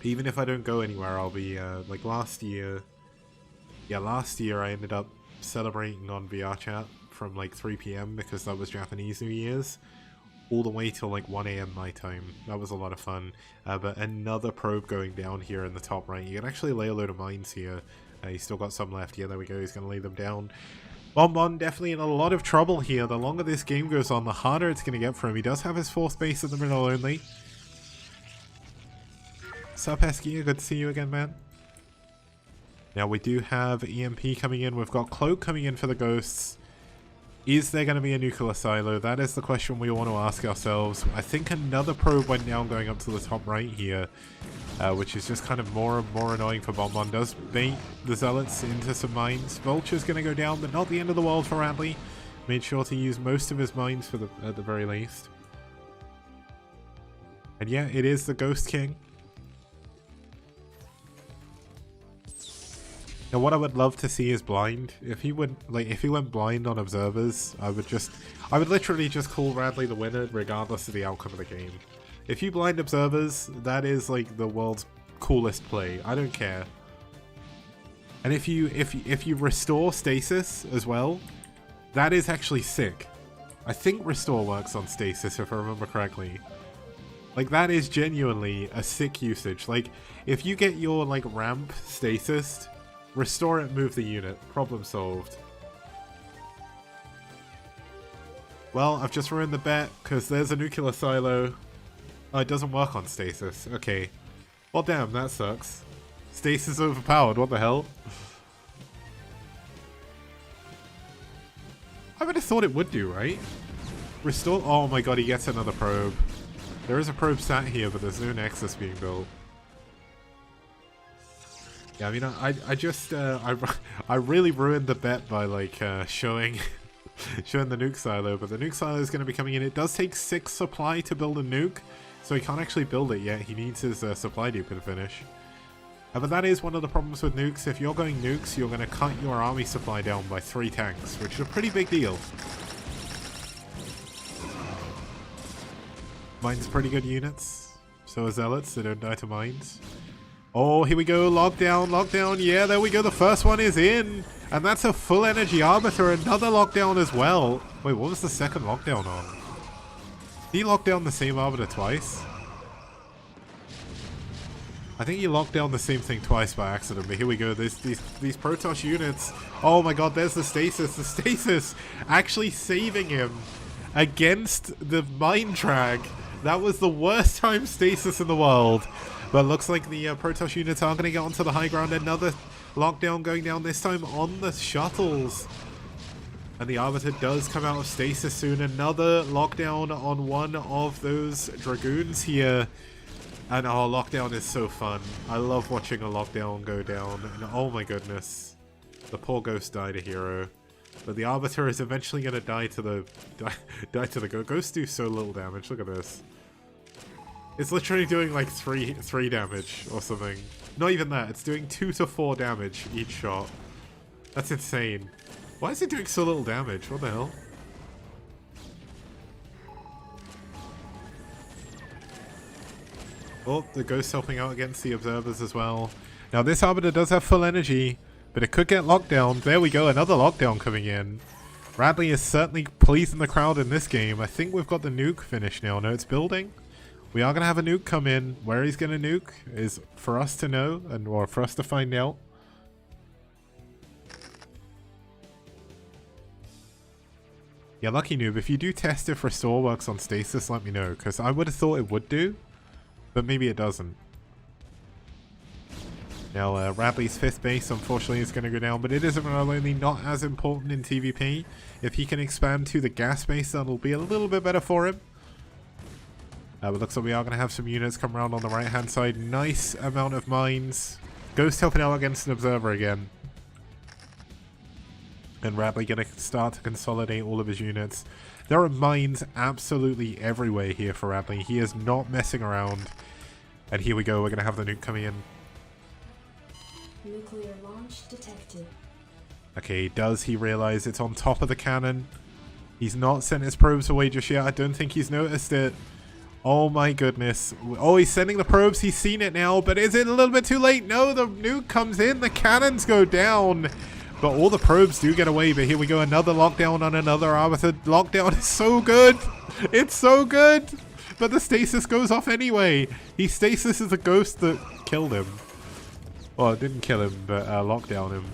Even if I don't go anywhere, I'll be, like last year... Yeah, last year I ended up celebrating on VR chat from like 3 PM because that was Japanese New Year's, all the way till like 1 AM my time. That was a lot of fun. But another probe going down here in the top right. You can actually lay a load of mines here. He's still got some left. Yeah, there we go. He's going to lay them down. Bonbon definitely in a lot of trouble here. The longer this game goes on, the harder it's going to get for him. He does have his 4th base in the middle only. Sup, Eskia? Good to see you again, man. Now we do have EMP coming in. We've got Cloak coming in for the Ghosts. Is there going to be a nuclear silo? That is the question we want to ask ourselves. I think another probe went down going up to the top right here, which is just kind of more and more annoying for Bonbon. Does bait the Zealots into some mines. Vulture's going to go down, but not the end of the world for Radley. Made sure to use most of his mines for at the very least. And yeah, it is the Ghost King. Now what I would love to see is blind. If he went blind on observers, I would literally just call Radley the winner regardless of the outcome of the game. If you blind observers, that is like the world's coolest play. I don't care. And if you restore stasis as well, that is actually sick. I think restore works on stasis if I remember correctly. Like that is genuinely a sick usage. Like if you get your like ramp stasis, restore it, move the unit. Problem solved. Well, I've just ruined the bet because there's a nuclear silo. Oh, it doesn't work on stasis. Okay. Well, damn, that sucks. Stasis overpowered. What the hell? I would have thought it would do, right? Restore. Oh my god, he gets another probe. There is a probe sat here, but there's no nexus being built. Yeah, I mean, I really ruined the bet by like showing the nuke silo, but the nuke silo is going to be coming in. It does take 6 supply to build a nuke, so he can't actually build it yet. He needs his supply depot to finish. But that is one of the problems with nukes. If you're going nukes, you're going to cut your army supply down by 3 tanks, which is a pretty big deal. Mines pretty good units. So are Zealots, they don't die to mines. Oh, here we go. Lockdown, lockdown. Yeah, there we go. The first one is in. And that's a full energy arbiter. Another lockdown as well. Wait, what was the second lockdown on? Did he lock down the same arbiter twice? I think he locked down the same thing twice by accident. But here we go. These Protoss units. Oh my god, there's the stasis. The stasis actually saving him against the mine drag. That was the worst time stasis in the world. But looks like the Protoss units are going to get onto the high ground. Another lockdown going down, this time on the shuttles. And the Arbiter does come out of stasis soon. Another lockdown on one of those Dragoons here. And oh, lockdown is so fun. I love watching a lockdown go down. And oh my goodness. The poor Ghost died a hero. But the Arbiter is eventually going to die to the Ghost. Ghosts do so little damage. Look at this. It's literally doing like 3 damage or something. Not even that. It's doing 2 to 4 damage each shot. That's insane. Why is it doing so little damage? What the hell? Oh, the Ghost's helping out against the Observers as well. Now this Arbiter does have full energy, but it could get locked down. There we go, another lockdown coming in. Radley is certainly pleasing the crowd in this game. I think we've got the nuke finished now. No, it's building. We are going to have a nuke come in. Where he's going to nuke is for us to know, or for us to find out. Yeah, Lucky Noob, if you do test if Restore works on Stasis, let me know, because I would have thought it would do, but maybe it doesn't. Now, Radley's 5th base, unfortunately, is going to go down, but it is really not as important in TVP. If he can expand to the gas base, that'll be a little bit better for him. But looks like we are going to have some units come around on the right-hand side. Nice amount of mines. Ghost helping out against an Observer again. And Radley going to start to consolidate all of his units. There are mines absolutely everywhere here for Radley. He is not messing around. And here we go. We're going to have the nuke coming in. Nuclear launch detected. Okay, does he realize it's on top of the cannon? He's not sent his probes away just yet. I don't think he's noticed it. Oh my goodness. Oh, he's sending the probes. He's seen it now, but is it a little bit too late? No, the nuke comes in. The cannons go down. But all the probes do get away. But here we go. Another lockdown on another Arbiter. Lockdown is so good. It's so good. But the stasis goes off anyway. He stasis is a ghost that killed him. Well, it didn't kill him, but locked down him.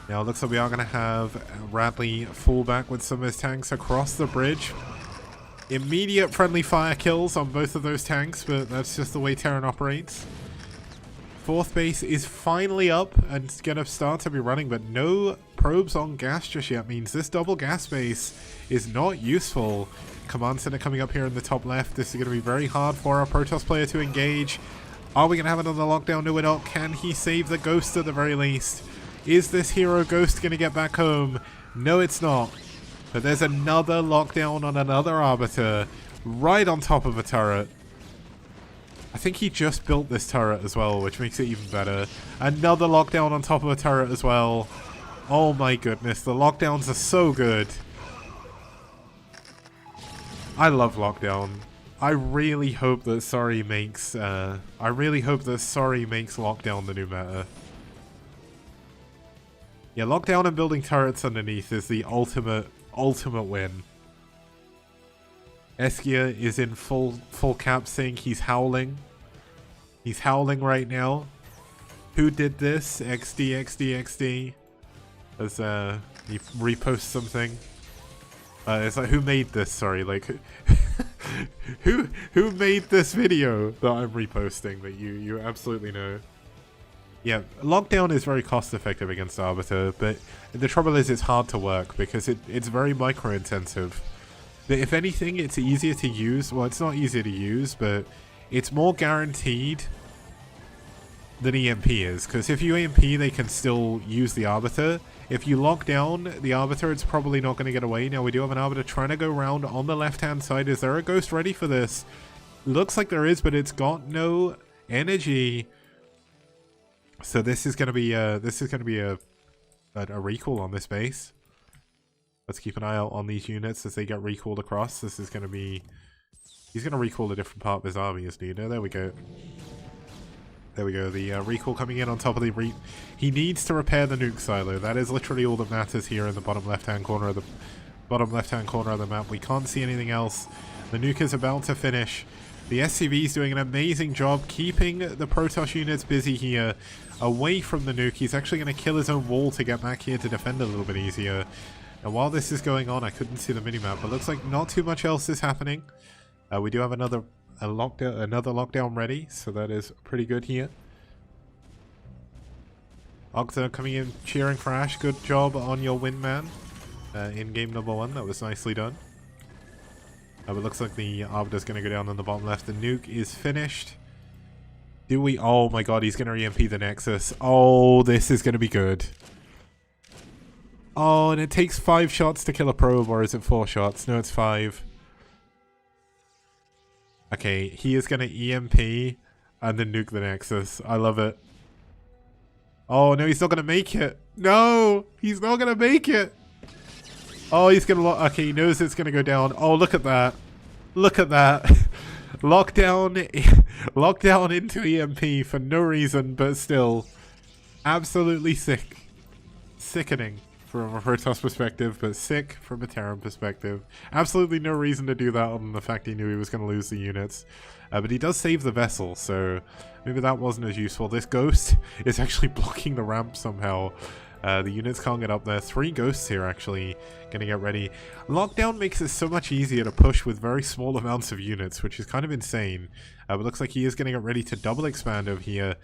Now it looks like we are going to have Radley fall back with some of his tanks across the bridge. Immediate friendly fire kills on both of those tanks, but that's just the way Terran operates. 4th base is finally up and it's going to start to be running, but no probes on gas just yet. Means this double gas base is not useful. Command center coming up here in the top left. This is going to be very hard for our Protoss player to engage. Are we going to have another lockdown? No, we're not. Can he save the ghost at the very least? Is this hero ghost going to get back home? No, it's not. But there's another lockdown on another Arbiter right on top of a turret. I think he just built this turret as well, which makes it even better. Another lockdown on top of a turret as well. Oh my goodness, the lockdowns are so good. I love lockdown. I really hope that Sorry makes lockdown the new meta. Yeah, lockdown and building turrets underneath is the ultimate win. Eskia is in full cap sync. He's howling. He's howling right now. Who did this? XD. As he reposts something. It's like, who made this? Sorry, like who made this video that I'm reposting that you absolutely know? Yeah, lockdown is very cost effective against Arbiter, but the trouble is it's hard to work because it's very micro intensive. But if anything, it's easier to use. Well, it's not easier to use, but it's more guaranteed than EMP is, because if you EMP, they can still use the Arbiter. If you lock down the Arbiter, it's probably not going to get away. Now, we do have an Arbiter trying to go around on the left-hand side. Is there a ghost ready for this? Looks like there is, but it's got no energy. So this is going to be a recall on this base. Let's keep an eye out on these units as they get recalled across. This is going to be... He's going to recall a different part of his army, isn't he? No, there we go. There we go. The recall coming in on top of the... He needs to repair the nuke silo. That is literally all that matters here in the bottom left-hand corner of the map. We can't see anything else. The nuke is about to finish. The SCV is doing an amazing job keeping the Protoss units busy here, away from the nuke. He's actually going to kill his own wall to get back here to defend a little bit easier. And while this is going on, I couldn't see the minimap, but looks like not too much else is happening. We do have another lockdown ready, so that is pretty good here. Ogza coming in, cheering for Ash. Good job on your win, man. In game number 1, that was nicely done. But it looks like the Arbiter's going to go down on the bottom left. The nuke is finished. Do we? Oh my god, he's going to EMP the Nexus. Oh, this is going to be good. Oh, and it takes 5 shots to kill a probe, or is it 4 shots? No, it's 5. Okay, he is going to EMP and then nuke the Nexus. I love it. Oh, no, he's not going to make it. No, he's not going to make it. Oh, he's going to... Okay, he knows it's going to go down. Oh, look at that. Look at that. Lockdown into EMP for no reason, but still. Absolutely sick. Sickening. from a Protoss perspective, but sick from a Terran perspective. Absolutely no reason to do that other than the fact he knew he was going to lose the units. But he does save the vessel, so maybe that wasn't as useful. This ghost is actually blocking the ramp somehow. The units can't get up there. 3 ghosts here actually going to get ready. Lockdown makes it so much easier to push with very small amounts of units, which is kind of insane. But looks like he is going to get ready to double expand over here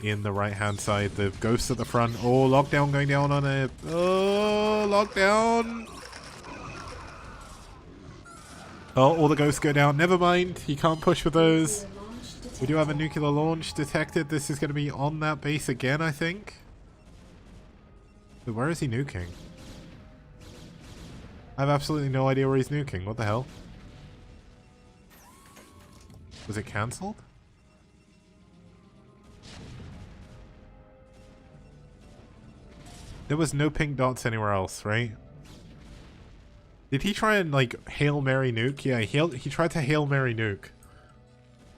in the right hand side. The ghosts at the front. Oh, lockdown going down on it. Oh, lockdown. Oh, all the ghosts go down. Never mind. He can't push with those. We do have a nuclear launch detected. This is going to be on that base again, I think. But where is he nuking? I have absolutely no idea where he's nuking. What the hell? Was it cancelled? There was no pink dots anywhere else, right? Did he try and, like, Hail Mary nuke? Yeah, he tried to Hail Mary nuke.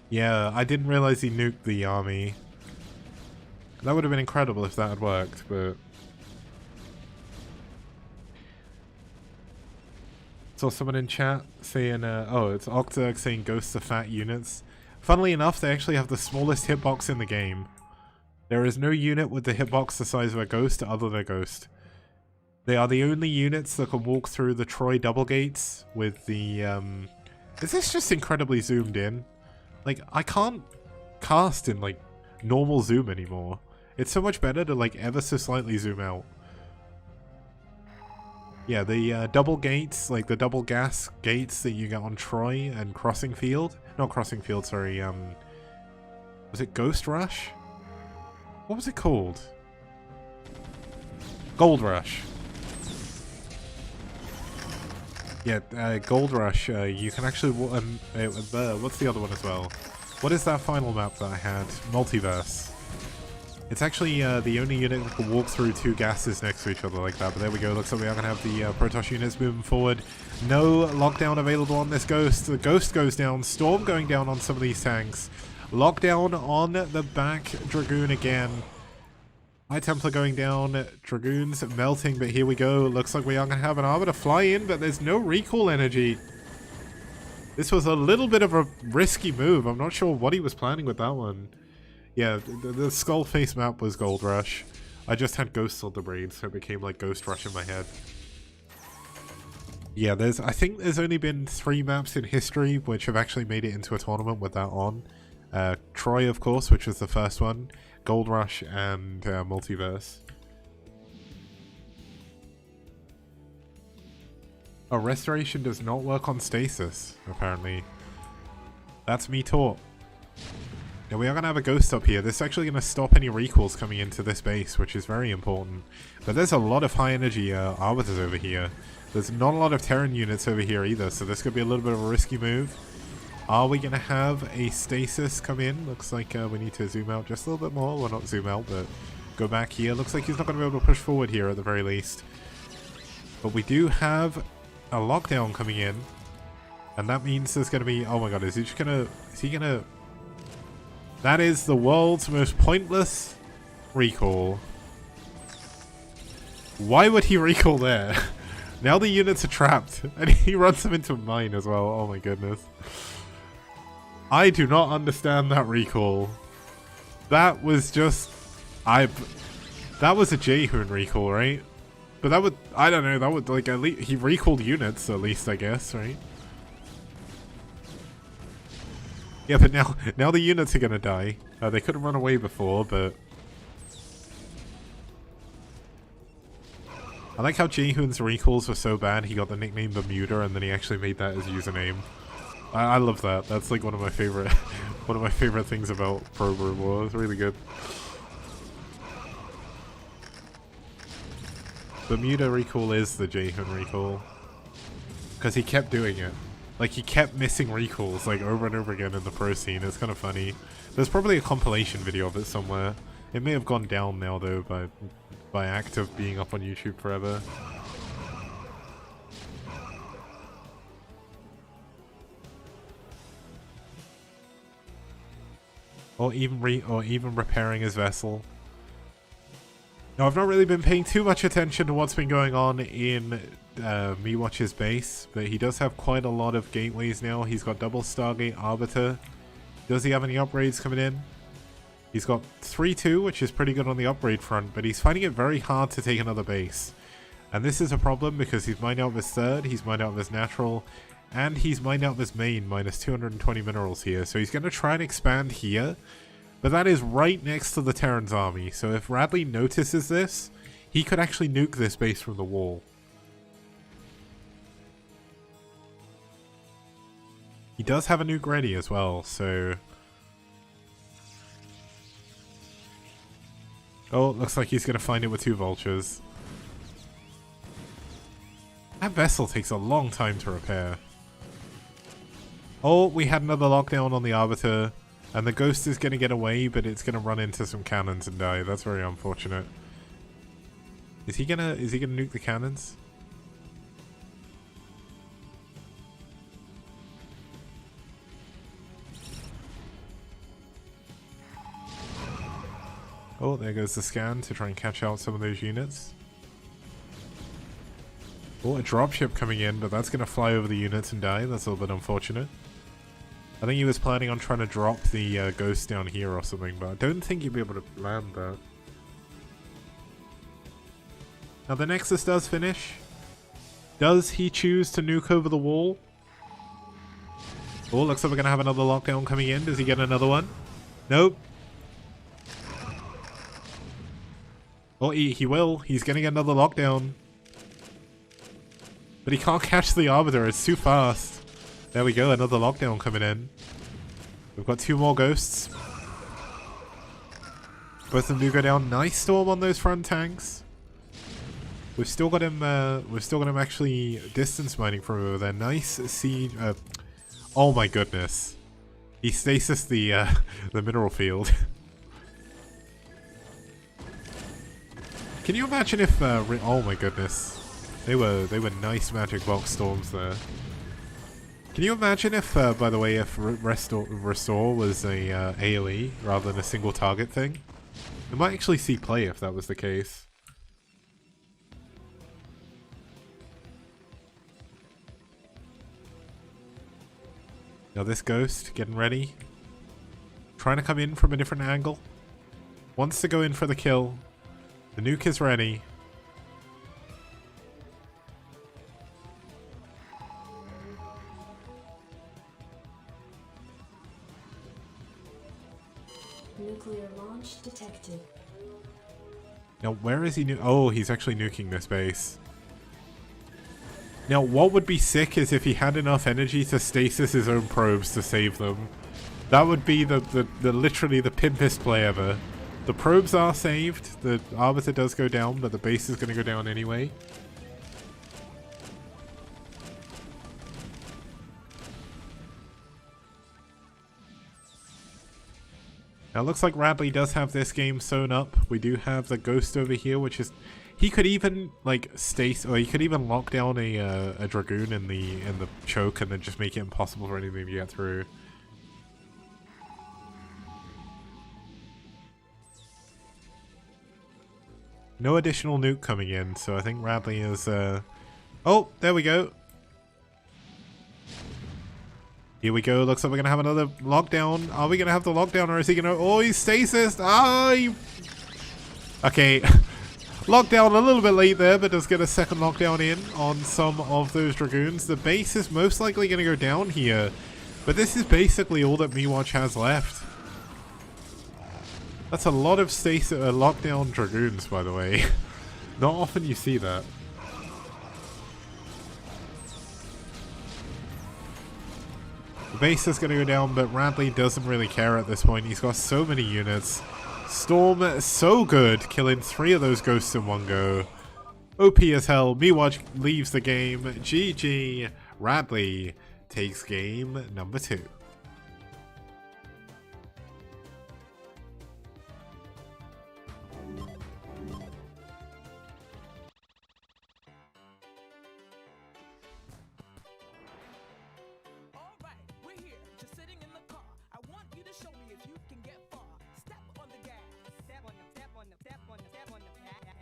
Yeah, I didn't realize he nuked the army. That would have been incredible if that had worked, but... Saw someone in chat saying, oh, it's Octurg saying ghosts are fat units. Funnily enough, they actually have the smallest hitbox in the game. There is no unit with the hitbox the size of a ghost other than a ghost. They are the only units that can walk through the Troy double gates with the, Is this just incredibly zoomed in? Like, I can't cast in, like, normal zoom anymore. It's so much better to, like, ever so slightly zoom out. Yeah, the double gates, like the double gas gates that you get on Troy and Crossing Field. Not Crossing Field, sorry, was it Ghost Rush? What was it called? Gold Rush. Yeah, Gold Rush, you can actually... what's the other one as well? What is that final map that I had? Multiverse. It's actually the only unit that can walk through 2 gases next to each other like that. But there we go. Looks like we are going to have the Protoss units moving forward. No lockdown available on this Ghost. The Ghost goes down. Storm going down on some of these tanks. Lockdown on the back Dragoon again. High Templar going down. Dragoons melting. But here we go. Looks like we are going to have an Arbiter fly in. But there's no recall energy. This was a little bit of a risky move. I'm not sure what he was planning with that one. Yeah, the skull face map was Gold Rush. I just had Ghosts on the brain, so it became like Ghost Rush in my head. Yeah, I think there's only been 3 maps in history which have actually made it into a tournament with that on. Troy, of course, which was the first one. Gold Rush and Multiverse. Oh, Restoration does not work on Stasis, apparently. That's me taught. Now we are going to have a ghost up here. This is actually going to stop any recalls coming into this base, which is very important. But there's a lot of high energy arbiters over here. There's not a lot of Terran units over here either, so this could be a little bit of a risky move. Are we going to have a stasis come in? Looks like we need to zoom out just a little bit more. Well, not zoom out, but go back here. Looks like he's not going to be able to push forward here at the very least. But we do have a lockdown coming in. And that means there's going to be... Oh my god, is he just going to... Is he going to... That is the world's most pointless recall. Why would he recall there? Now the units are trapped. And he runs them into a mine as well. Oh my goodness. I do not understand that recall. That was just... That was a Jaehoon recall, right? But that would... I don't know. That would, like, at least... He recalled units, at least, I guess, right? Yeah, but now the units are gonna die. They could have run away before, but... I like how Jaehoon's recalls were so bad, he got the nickname Bermuda, and then he actually made that his username. I love that. That's like one of my favorite things about Pro Bird War. It's really good. Bermuda recall is the Jaehoon recall. Because he kept doing it. Like, he kept missing recalls, like, over and over again in the pro scene. It's kind of funny. There's probably a compilation video of it somewhere. It may have gone down now, though, by act of being up on YouTube forever. Or even repairing his vessel. Now, I've not really been paying too much attention to what's been going on in Miwatch's base, but he does have quite a lot of gateways now. He's got double Stargate Arbiter. Does he have any upgrades coming in? He's got 3-2, which is pretty good on the upgrade front, but he's finding it very hard to take another base. And this is a problem because he's mined out of his third, he's mined out of his natural, and he's mined out of his main, minus 220 minerals here. So he's going to try and expand here. But that is right next to the Terran's army, so if Radley notices this, he could actually nuke this base from the wall. He does have a nuke ready as well, so... Oh, looks like he's going to find it with 2 vultures. That vessel takes a long time to repair. Oh, we had another lockdown on the Arbiter. And the Ghost is going to get away, but it's going to run into some cannons and die. That's very unfortunate. Is he gonna nuke the cannons? Oh, there goes the scan to try and catch out some of those units. Oh, a dropship coming in, but that's going to fly over the units and die. That's a little bit unfortunate. I think he was planning on trying to drop the Ghost down here or something, but I don't think he'd be able to land that. Now the Nexus does finish. Does he choose to nuke over the wall? Oh, looks like we're going to have another lockdown coming in. Does he get another one? Nope. Oh, he will. He's going to get another lockdown. But he can't catch the Arbiter. It's too fast. There we go, another lockdown coming in. We've got 2 more Ghosts. Both of them do go down. Nice storm on those front tanks. We've still got him actually distance mining from over there. Nice siege. Oh my goodness. He stasis the mineral field. Can you imagine if oh my goodness. They were nice magic box storms there. Can you imagine if, by the way, if Restore was a AoE rather than a single target thing? We might actually see play if that was the case. Now this Ghost, getting ready. Trying to come in from a different angle. Wants to go in for the kill. The nuke is ready. Nuclear launch detected. Now, where is he? Oh, he's actually nuking this base. Now, what would be sick is if he had enough energy to stasis his own probes to save them. That would be the literally the pimpest play ever. The probes are saved. The Arbiter does go down, but the base is going to go down anyway. Now it looks like Radley does have this game sewn up. We do have the Ghost over here, which is... He could even, like, or he could even lock down a Dragoon in the choke and then just make it impossible for anything to get through. No additional nuke coming in, so I think Radley is... Oh, there we go. Here we go. Looks like we're going to have another lockdown. Are we going to have the lockdown or is he going to... Oh, he's stasis. Oh, okay. Lockdown a little bit late there, but does get a second lockdown in on some of those Dragoons. The base is most likely going to go down here. But this is basically all that Miwatch has left. That's a lot of lockdown Dragoons, by the way. Not often you see that. The base is going to go down, but Radley doesn't really care at this point. He's got so many units. Storm, so good, killing 3 of those Ghosts in one go. OP as hell. Miwatch leaves the game. GG. Radley takes game number 2. Step on the gas. Step on the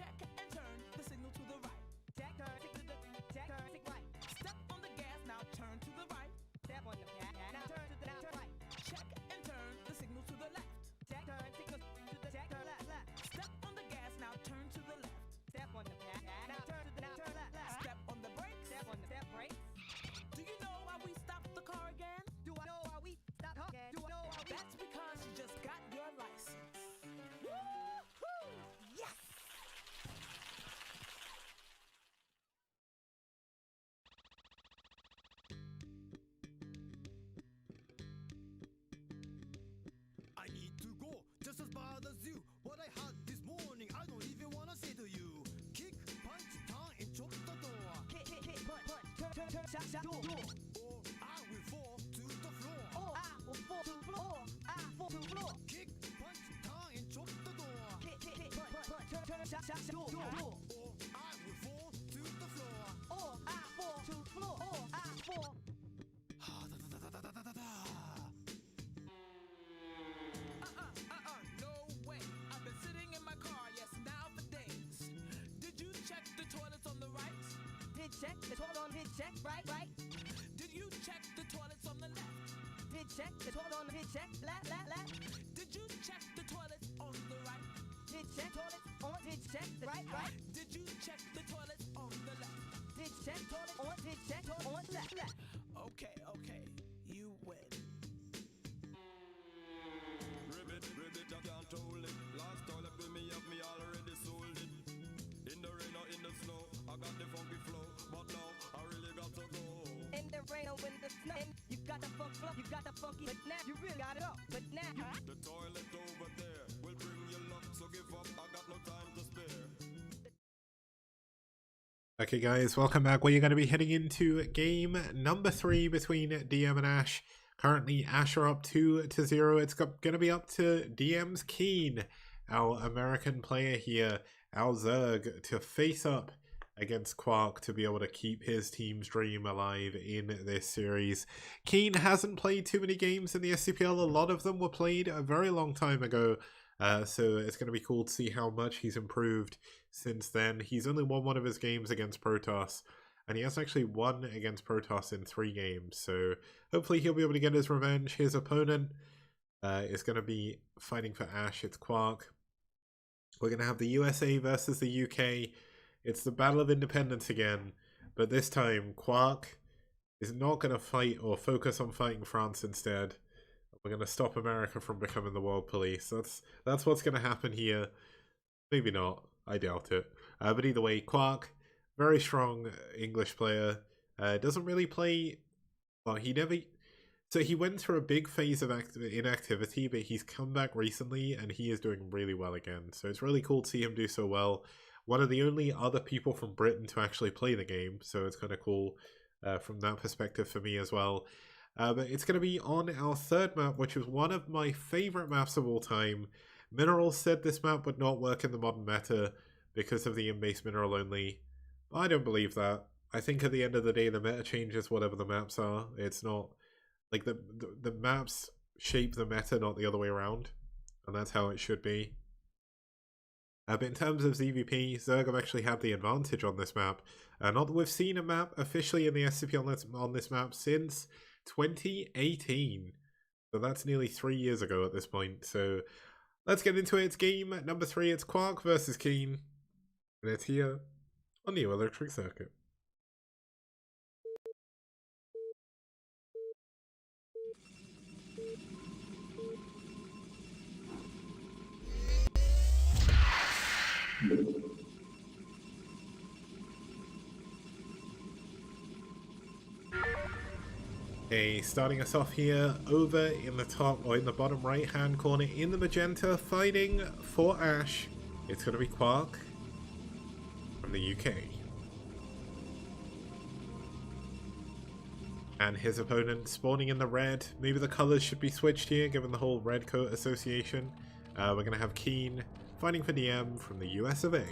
check and turn the signal to the right. Check, turn, check, turn, right. Step on the gas, now turn to the right. Step on the gas, now turn to the right. Check and turn the signal to the left. Check, turn, signal to the check, turn left, left. Step on the gas, now turn to the left. Step on the gas, now turn to the left, left. Step on the brakes, step on the step brakes. Do you know why we stopped the car again? Do I know why we stopped the car again? Do I know why we? That's because you just got your license. Woo-hoo! Yes! I need to go just as bad as you. What I had this morning, I don't even wanna say to you. Kick, punch, turn, and chop the door. Kick, punch, turn, shut, door. Or I will fall to the floor. Oh, I will fall to the floor. I fall to the floor. Kick, punch, turn, and chop the door. Kick, punch, turn, shut, door. Or I will fall to the floor. Oh, I fall to the floor. Oh, I fall. No way. I've been sitting in my car, yes, now for days. Did you check the toilets on the right? Did check the toilet on, did check, right? Did you check the toilets on the left? Did check the toilet on, did check, left. Did you check the toilets on the right? Did check toilets on, did check the right? Did you check the toilets on the left? Did check toilet on, did check toilet on, left. Okay, you win. Ribbit, I can't hold it. Last toilet with me up, me already sold it. In the rain or in the snow, I got the funky flow, but now I really got to go. In the rain or in the snow, you got the funk flow, you got the funky, but now you really got it up. But now The toilet over there will bring you luck, so give up, I got no time to spare. Okay guys, welcome back. We're going to be heading into game number 3 between DM and Ash. Currently Ash are up 2-0. It's going to be up to DM's Keen, our American player here, our Zerg, to face up against Quark to be able to keep his team's dream alive in this series. Keen hasn't played too many games in the STPL. A lot of them were played a very long time ago. So it's going to be cool to see how much he's improved since then. He's only won one of his games against Protoss, and he has actually won against Protoss in 3 games. So hopefully he'll be able to get his revenge. His opponent is going to be fighting for Ash. It's Quark. We're going to have the USA versus the UK. It's the Battle of Independence again, but this time Quark is not going to fight or focus on fighting France instead. We're going to stop America from becoming the world police. That's what's going to happen here. Maybe not. I doubt it. But either way, Quark, very strong English player. Doesn't really play... Well, he never... So he went through a big phase of inactivity, but he's come back recently, and he is doing really well again. So it's really cool to see him do so well. One of the only other people from Britain to actually play the game, so it's kind of cool from that perspective for me as well. But it's going to be on our 3rd map, which is one of my favourite maps of all time. Minerals said this map would not work in the modern meta because of the in-base mineral only. I don't believe that. I think at the end of the day, the meta changes whatever the maps are. It's not... Like, the maps shape the meta, not the other way around. And that's how it should be. But in terms of ZVP, Zerg have actually had the advantage on this map. Not that we've seen a map officially in the SCP on this map since 2018. So that's nearly 3 years ago at this point. So let's get into it. It's game number 3. It's Quark versus Keen. And it's here on the Electric Circuit. Okay, starting us off here, over in the top, or in the bottom right hand corner, in the magenta, fighting for Ash. It's going to be Quark from the UK. And his opponent spawning in the red. Maybe the colours should be switched here, given the whole red coat association. We're going to have Keen fighting for DM from the US of A.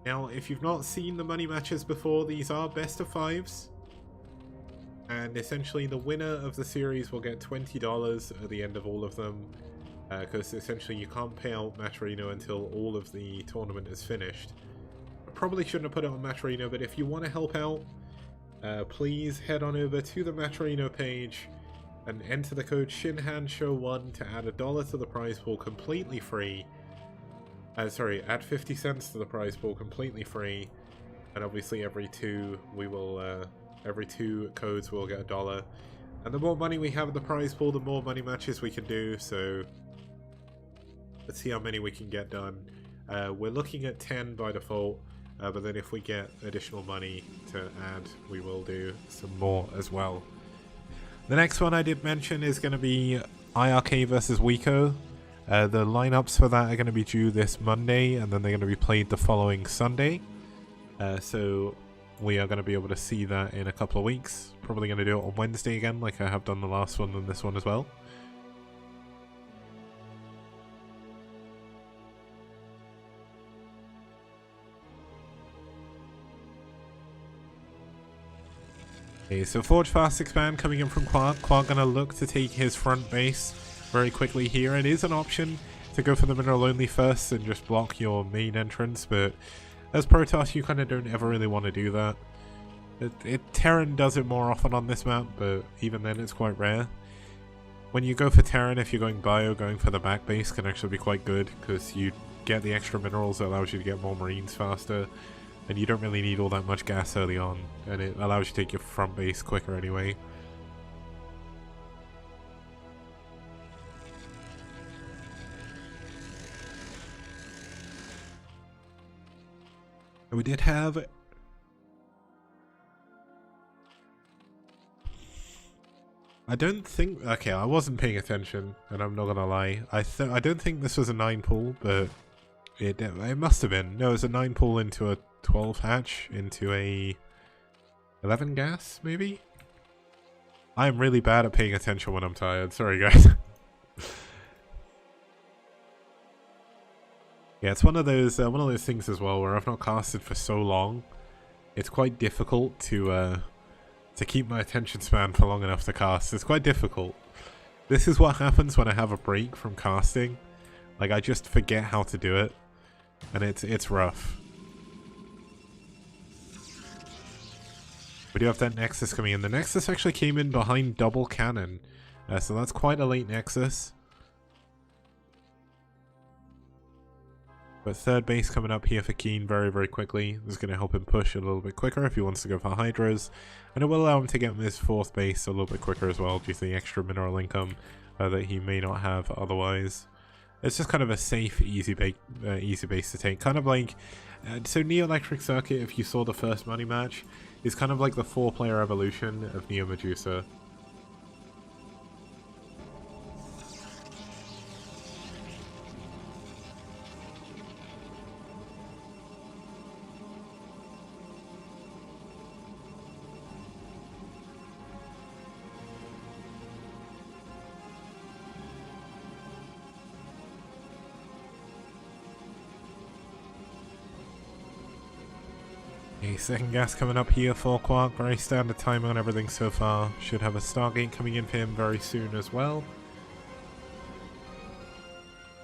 Now, if you've not seen the money matches before, these are best of 5s. And essentially the winner of the series will get $20 at the end of all of them. because essentially you can't pay out Matcherino until all of the tournament is finished. I probably shouldn't have put it on Matcherino, but if you want to help out, please head on over to the Matcherino page and enter the code ShinhanShow1 to add $1 to the prize pool completely free. Sorry, add 50 cents to the prize pool completely free, and obviously every two codes will get $1. And the more money we have in the prize pool, the more money matches we can do, so let's see how many we can get done. We're looking at 10 by default, but then if we get additional money to add, we will do some more as well. The next one I did mention is going to be IRK versus Wiko. The lineups for that are going to be due this Monday, and then they're going to be played the following Sunday. So we are going to be able to see that in a couple of weeks. Probably going to do it on Wednesday again, like I have done the last one and this one as well. Okay, so Forge Fast Expand coming in from Quark. Quark gonna look to take his front base very quickly here. It is an option to go for the mineral only first and just block your main entrance, but as Protoss you kind of don't ever really want to do that. Terran does it more often on this map, but even then it's quite rare. When you go for Terran, if you're going bio, going for the back base can actually be quite good, because you get the extra minerals that allows you to get more marines faster. And you don't really need all that much gas early on, and it allows you to take your front base quicker anyway. We did have... I don't think... Okay, I wasn't paying attention, and I'm not gonna lie. I don't think this was a 9 pull, but it must have been. No, it was a 9 pull into a 12 hatch into a 11 gas, maybe? I'm really bad at paying attention when I'm tired. Sorry, guys. Yeah, it's one of those things as well where I've not casted for so long. It's quite difficult to keep my attention span for long enough to cast. It's quite difficult. This is what happens when I have a break from casting. Like, I just forget how to do it, and it's rough. We do have that Nexus coming in. The Nexus actually came in behind double cannon, so that's quite a late Nexus. But third base coming up here for Keen very, very quickly. This is going to help him push a little bit quicker if he wants to go for Hydras. And it will allow him to get his fourth base a little bit quicker as well, due to the extra mineral income that he may not have otherwise. It's just kind of a safe, easy base to take. Kind of like... so Neo Electric Circuit, if you saw the first money match, is kind of like the 4-player evolution of Neo Medusa. Okay, second gas coming up here for Quark. Very standard timing on everything so far. Should have a Stargate coming in for him very soon as well.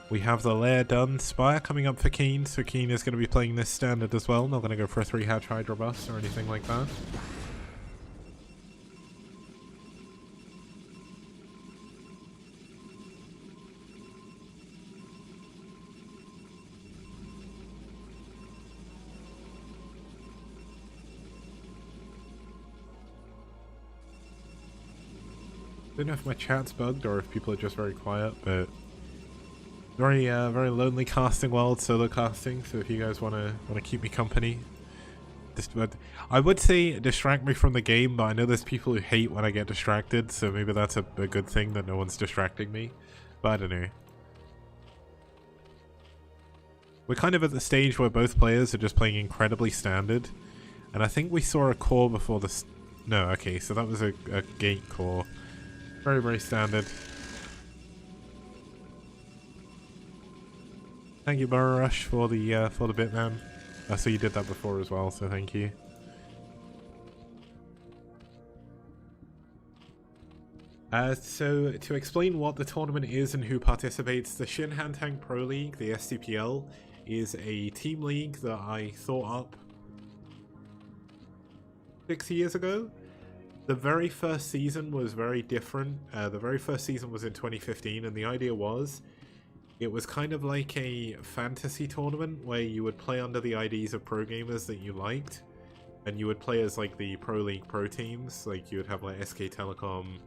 We have the lair done. Spire coming up for Keen, so Keen is going to be playing this standard as well. Not going to go for a 3-hatch Hydra bust or anything like that. I don't know if my chat's bugged or if people are just very quiet, but very lonely casting world, solo casting. So if you guys want to keep me company, I would say distract me from the game, but I know there's people who hate when I get distracted, so maybe that's a good thing that no one's distracting me. But I don't know. We're kind of at the stage where both players are just playing incredibly standard, and I think we saw a core before this. No, okay, so that was a gate core. Very, very standard. Thank you, Burrow Rush, for the bit, man. I saw you did that before as well, so thank you. So to explain what the tournament is and who participates, the Shinhan Pro League, the STPL, is a team league that I thought up 6 years ago. The very first season was very different. The very first season was in 2015, and the idea was it was kind of like a fantasy tournament where you would play under the IDs of pro gamers that you liked, and you would play as like the Pro League pro teams. Like you would have like SK Telecom,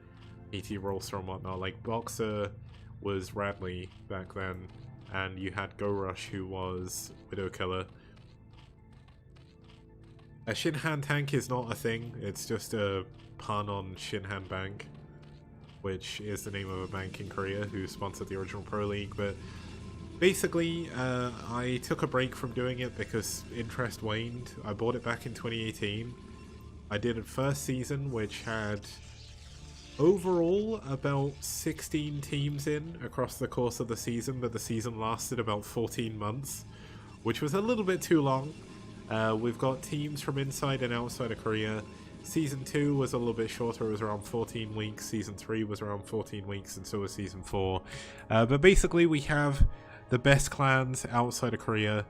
ET Rolster and whatnot. Like Boxer was Radley back then, and you had Go Rush who was Widow Killer. A Shinhan Tank is not a thing, it's just a pun on Shinhan Bank, which is the name of a bank in Korea who sponsored the original Pro League. But basically, I took a break from doing it because interest waned. I bought it back in 2018. I did it first season, which had overall about 16 teams in across the course of the season, but the season lasted about 14 months, which was a little bit too long. We've got teams from inside and outside of Korea. Season 2 was a little bit shorter, it was around 14 weeks. Season 3 was around 14 weeks, and so was Season 4. But basically we have the best clans outside of Korea,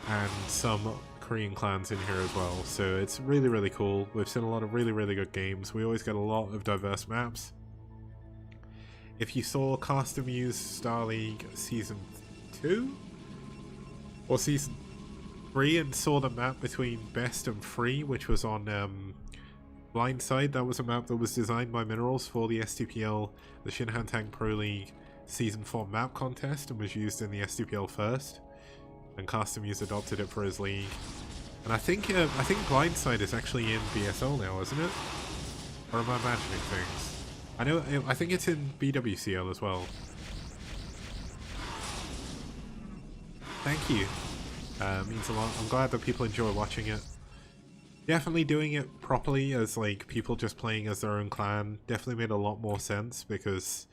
and some Korean clans in here as well. So it's really, really cool. We've seen a lot of really, really good games. We always get a lot of diverse maps. If you saw Cast and Muse Star League Season 2? Or Season 3 and saw the map between Best and Free, which was on Blindside, that was a map that was designed by Minerals for the STPL, the Shinhan Pro League Season 4 map contest, and was used in the STPL first. And Cast and Muse adopted it for his league. And I think Blindside is actually in BSL now, isn't it? Or am I imagining things? I think it's in BWCL as well. Thank you. Means a lot. I'm glad that people enjoy watching it. Definitely doing it properly as like people just playing as their own clan definitely made a lot more sense, because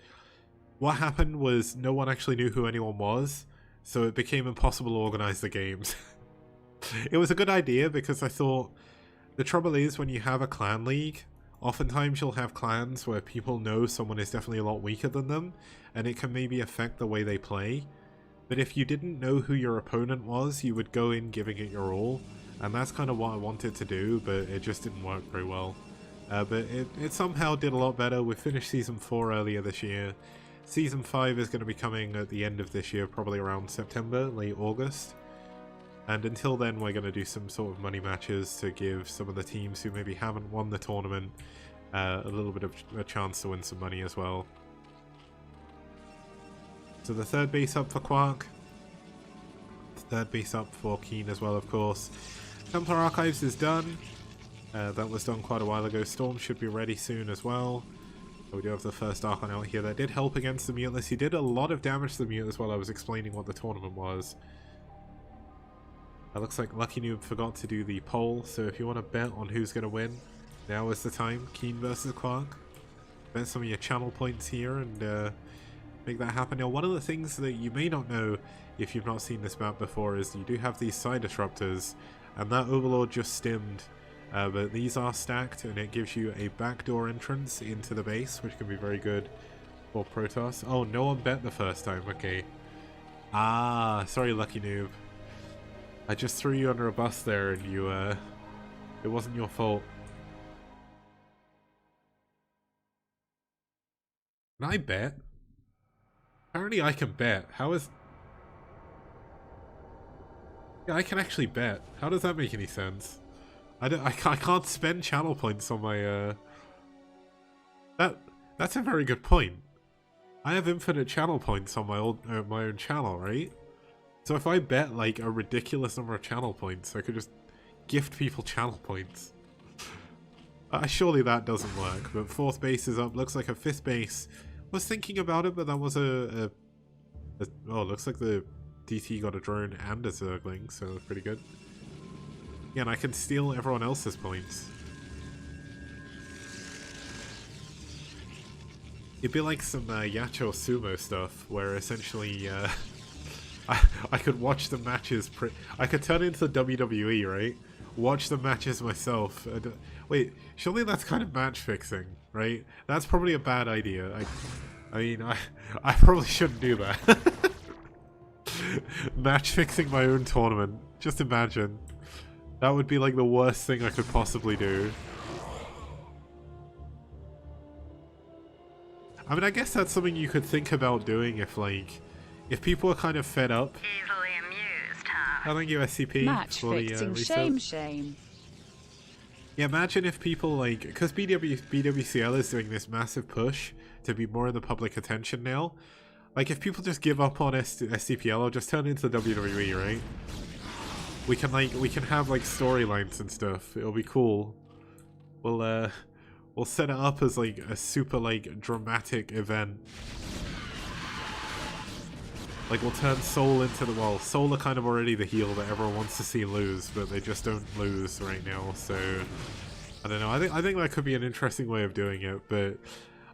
what happened was no one actually knew who anyone was, so it became impossible to organize the games. It was a good idea because I thought the trouble is when you have a clan league, oftentimes you'll have clans where people know someone is definitely a lot weaker than them, and it can maybe affect the way they play. But if you didn't know who your opponent was, you would go in giving it your all. And that's kind of what I wanted to do, but it just didn't work very well. But it somehow did a lot better. We finished Season 4 earlier this year. Season 5 is going to be coming at the end of this year, probably around September, late August. And until then, we're going to do some sort of money matches to give some of the teams who maybe haven't won the tournament a little bit of a chance to win some money as well. So the third base up for Quark. Third base up for Keen as well, of course. Templar Archives is done. That was done quite a while ago. Storm should be ready soon as well. We do have the first Archon out here. That did help against the Muteless. He did a lot of damage to the Muteless while I was explaining what the tournament was. It looks like Lucky Noob forgot to do the poll, so if you want to bet on who's going to win, now is the time. Keen versus Quark. Bet some of your channel points here and make that happen. Now, one of the things that you may not know if you've not seen this map before is you do have these side disruptors, and that Overlord just stimmed, but these are stacked and it gives you a backdoor entrance into the base, which can be very good for Protoss. Oh, no one bet the first time, okay. Ah, sorry Lucky Noob. I just threw you under a bus there and you, it wasn't your fault. Can I bet? Apparently I can bet. How is... Yeah, I can actually bet. How does that make any sense? I can't spend channel points on my, That's a very good point. I have infinite channel points on my own channel, right? So if I bet like a ridiculous number of channel points, I could just gift people channel points. Surely that doesn't work, but fourth base is up. Looks like a fifth base. Was thinking about it, but that was oh, looks like the DT got a drone and a Zergling, so that's pretty good. Yeah, and I can steal everyone else's points. It'd be like some Yacho Sumo stuff, where essentially I could watch the matches. I could turn into WWE, right? watch the matches myself. Wait, surely that's kind of match fixing, right? That's probably a bad idea. I mean, I probably shouldn't do that. Match fixing my own tournament. Just imagine. That would be like the worst thing I could possibly do. I mean, I guess that's something you could think about doing if people are kind of fed up. Easily amused, huh? Thank you, SCP. Match for the, fixing, resub. shame. Yeah, imagine if people because BWCL is doing this massive push to be more in the public attention now. Like, if people just give up on STPL or just turn into WWE, right? We can have like storylines and stuff. It'll be cool. We'll set it up as like a super dramatic event. Like, we'll turn Soul into the Soul are kind of already the heel that everyone wants to see lose, but they just don't lose right now. So I don't know. I think that could be an interesting way of doing it, but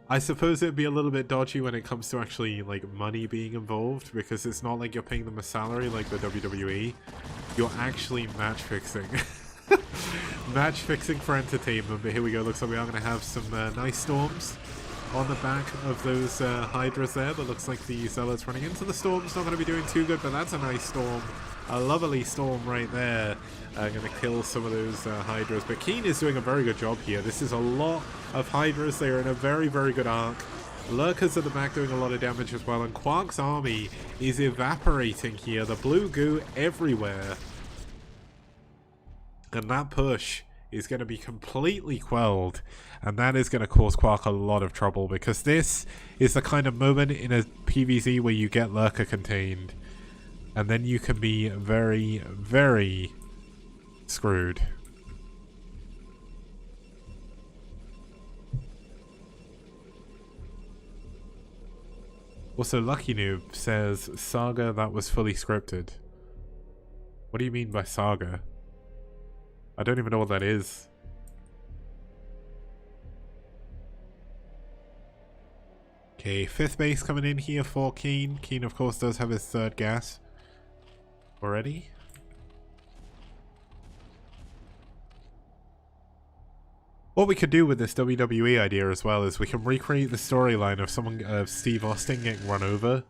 I suppose it'd be a little bit dodgy when it comes to actually money being involved, because it's not like you're paying them a salary like the WWE. You're actually match fixing. Match fixing for entertainment. But here we go. Looks like we are going to have some nice storms on the back of those Hydras there, but looks like the Zealots running into the storm's not going to be doing too good, but that's a nice storm. A lovely storm right there. Going to kill some of those Hydras, but Keen is doing a very good job here. This is a lot of Hydras. They are in a very, very good arc. Lurkers at the back doing a lot of damage as well, and Quark's army is evaporating here. The blue goo everywhere. And that push is going to be completely quelled, and that is going to cause Quark a lot of trouble, because this is the kind of moment in a PvZ where you get Lurker contained, and then you can be very, very screwed. Also, Lucky Noob says, Saga, that was fully scripted. What do you mean by Saga? I don't even know what that is. Okay, 5th base coming in here for Keen. Keen, of course, does have his 3rd gas already. What we could do with this WWE idea as well is we can recreate the storyline of Steve Austin getting run over,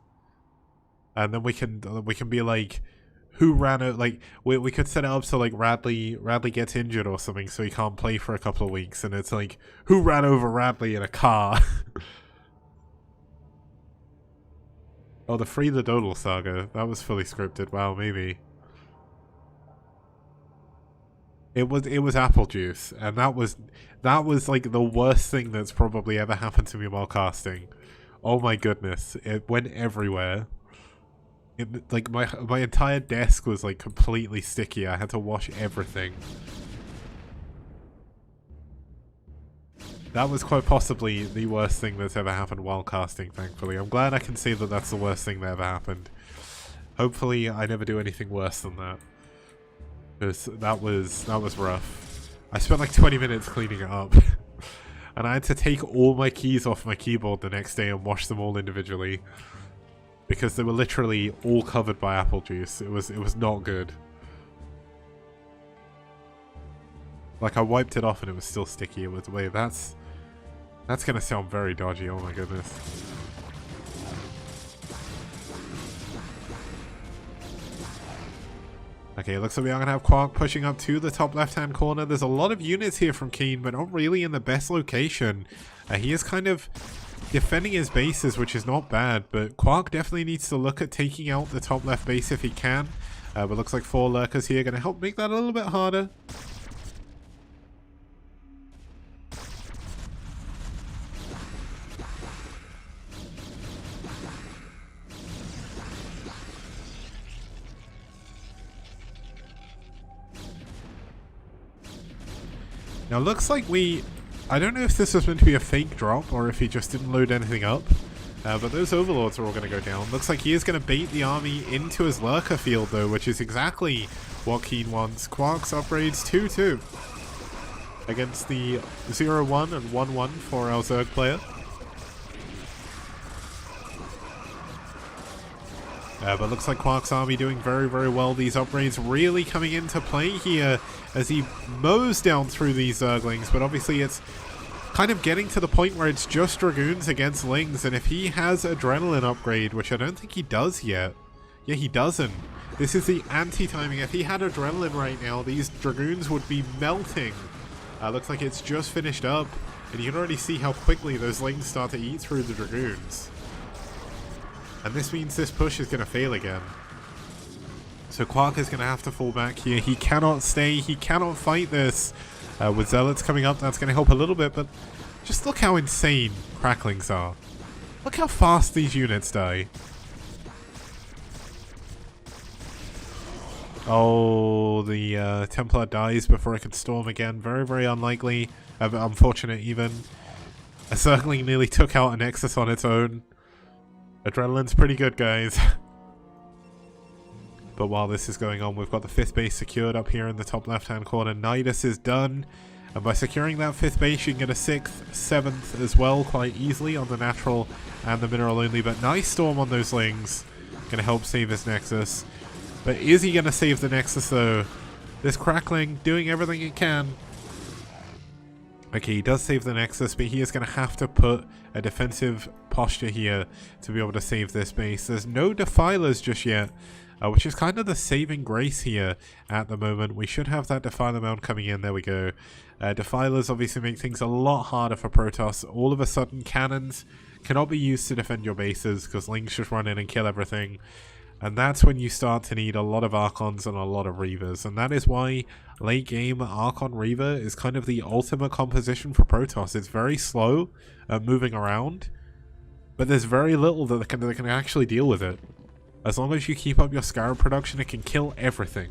and then we can be like, who ran it? Like, we could set it up so Radley gets injured or something, so he can't play for a couple of weeks, and it's like, who ran over Radley in a car? Oh, the Free the Dodal saga, that was fully scripted. Wow, maybe. It was apple juice, and that was like the worst thing that's probably ever happened to me while casting. Oh my goodness, it went everywhere. Like my entire desk was like completely sticky. I had to wash everything. That was quite possibly the worst thing that's ever happened while casting, thankfully. I'm glad I can say that that's the worst thing that ever happened. Hopefully I never do anything worse than that. Because that was rough. I spent like 20 minutes cleaning it up. And I had to take all my keys off my keyboard the next day and wash them all individually. Because they were literally all covered by apple juice. It was not good. Like, I wiped it off and it was still sticky. It was, wait, that's gonna sound very dodgy, oh my goodness. Okay, looks like we are going to have Quark pushing up to the top left-hand corner. There's a lot of units here from Keen, but not really in the best location. He is kind of defending his bases, which is not bad, but Quark definitely needs to look at taking out the top left base if he can. But looks like 4 Lurkers here, going to help make that a little bit harder. Now looks like I don't know if this was meant to be a fake drop or if he just didn't load anything up, but those overlords are all going to go down. Looks like he is going to bait the army into his lurker field though, which is exactly what Keen wants. Quark's upgrades 2-2 against the 0-1 and 1-1 for our Zerg player. But looks like Quark's army doing very, very well. These upgrades really coming into play here as he mows down through these Zerglings. But obviously it's kind of getting to the point where it's just Dragoons against Lings. And if he has Adrenaline upgrade, which I don't think he does yet. Yeah, he doesn't. This is the anti-timing. If he had Adrenaline right now, these Dragoons would be melting. Looks like it's just finished up. And you can already see how quickly those Lings start to eat through the Dragoons. And this means this push is going to fail again. So Quark is going to have to fall back here. He cannot stay. He cannot fight this. With Zealots coming up, that's going to help a little bit. But just look how insane Cracklings are. Look how fast these units die. Oh, the Templar dies before it can storm again. Very, very unlikely. Unfortunate even. A Zergling nearly took out a Nexus on its own. Adrenaline's pretty good, guys. But while this is going on, we've got the 5th base secured up here in the top left-hand corner. Nidus is done. And by securing that 5th base, you can get a 6th, 7th as well quite easily on the natural and the mineral only. But nice storm on those Lings. Going to help save his Nexus. But is he going to save the Nexus, though? This Crackling doing everything it can. Okay, he does save the Nexus, but he is going to have to put a defensive posture here to be able to save this base. There's no Defilers just yet, which is kind of the saving grace here at the moment. We should have that Defiler mount coming in. There we go. Defilers obviously make things a lot harder for Protoss. All of a sudden, cannons cannot be used to defend your bases because Lings just run in and kill everything. And that's when you start to need a lot of Archons and a lot of Reavers. And that is why late game Archon Reaver is kind of the ultimate composition for Protoss. It's very slow at moving around, but there's very little that can actually deal with it. As long as you keep up your Scarab production, it can kill everything.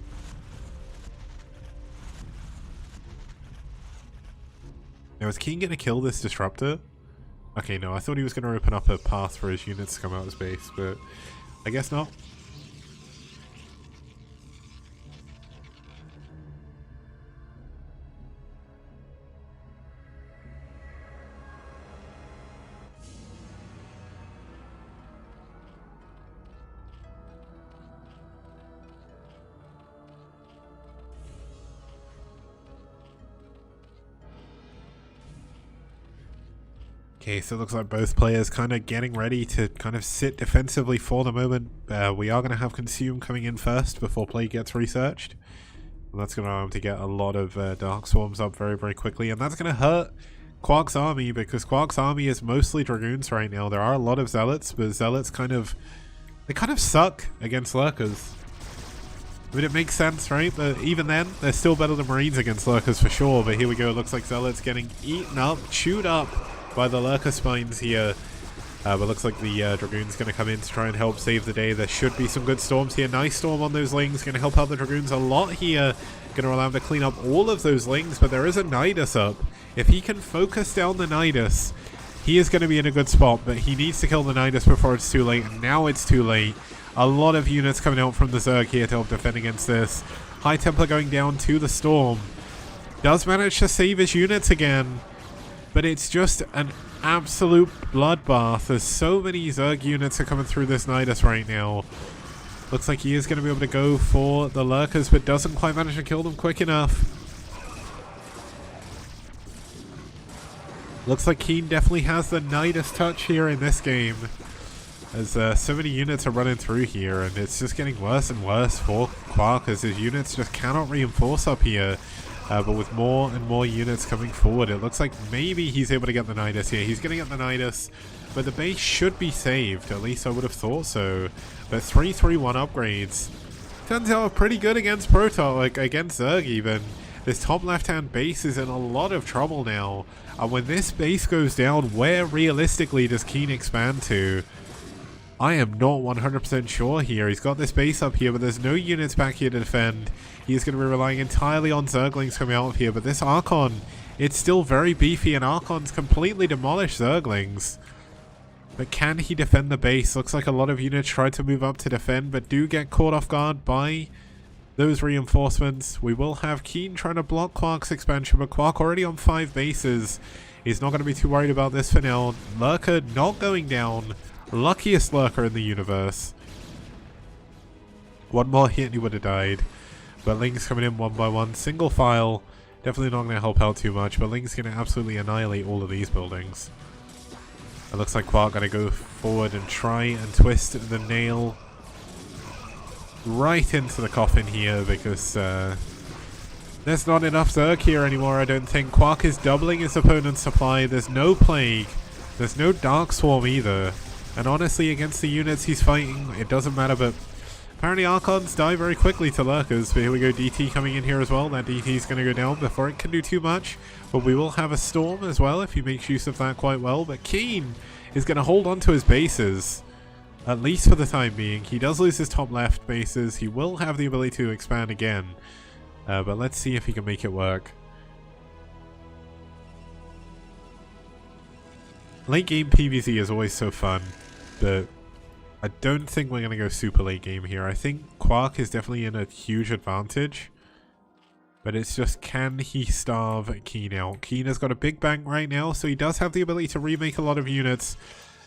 Now, is Keen going to kill this Disruptor? Okay, no, I thought he was going to open up a path for his units to come out of his base, but I guess not. Okay, so it looks like both players kind of getting ready to kind of sit defensively for the moment. We are going to have Consume coming in first before play gets researched. And that's going to allow him to get a lot of Dark Swarms up very, very quickly. And that's going to hurt Quark's army because Quark's army is mostly Dragoons right now. There are a lot of Zealots, but Zealots kind of suck against Lurkers. I mean, it makes sense, right? But even then, they're still better than Marines against Lurkers for sure. But here we go. It looks like Zealots getting eaten up, chewed up by the Lurker spines here. But looks like the Dragoon's going to come in to try and help save the day. There should be some good storms here. Nice storm on those Lings. Going to help out the Dragoons a lot here. Going to allow them to clean up all of those Lings. But there is a Nidus up. If he can focus down the Nidus, he is going to be in a good spot. But he needs to kill the Nidus before it's too late. And now it's too late. A lot of units coming out from the Zerg here to help defend against this. High Templar going down to the Storm. Does manage to save his units again. But it's just an absolute bloodbath. There's so many Zerg units are coming through this Nidus right now. Looks like he is going to be able to go for the Lurkers, but doesn't quite manage to kill them quick enough. Looks like Keen definitely has the Nidus touch here in this game. As so many units are running through here, and it's just getting worse and worse for Quark as his units just cannot reinforce up here. But with more and more units coming forward, it looks like maybe he's able to get the Nidus here. He's going to get the Nidus, but the base should be saved. At least I would have thought so. But 3-3-1 upgrades. Turns out pretty good against Protoss, like against Zerg even. This top left-hand base is in a lot of trouble now. And when this base goes down, where realistically does Keen expand to? I am not 100% sure here. He's got this base up here, but there's no units back here to defend. He is going to be relying entirely on Zerglings coming out of here. But this Archon, it's still very beefy, and Archon's completely demolished Zerglings. But can he defend the base? Looks like a lot of units try to move up to defend, but do get caught off guard by those reinforcements. We will have Keen trying to block Quark's expansion, but Quark already on 5 bases. He's not going to be too worried about this for now. Lurker not going down. Luckiest Lurker in the universe. One more hit and he would have died. But Ling's coming in one by one. Single file. Definitely not going to help out too much. But Ling's going to absolutely annihilate all of these buildings. It looks like Quark going to go forward and try and twist the nail right into the coffin here because there's not enough Zerg here anymore, I don't think. Quark is doubling his opponent's supply. There's no Plague. There's no Dark Swarm either. And honestly, against the units he's fighting, it doesn't matter, but apparently Archons die very quickly to Lurkers. But here we go, DT coming in here as well. That DT is going to go down before it can do too much. But we will have a Storm as well if he makes use of that quite well. But Keen is going to hold on to his bases, at least for the time being. He does lose his top left bases. He will have the ability to expand again. But let's see if he can make it work. Late game PvZ is always so fun, but I don't think we're going to go super late game here. I think Quark is definitely in a huge advantage, but it's just, can he starve Keen out? Keen has got a big bank right now, so he does have the ability to remake a lot of units.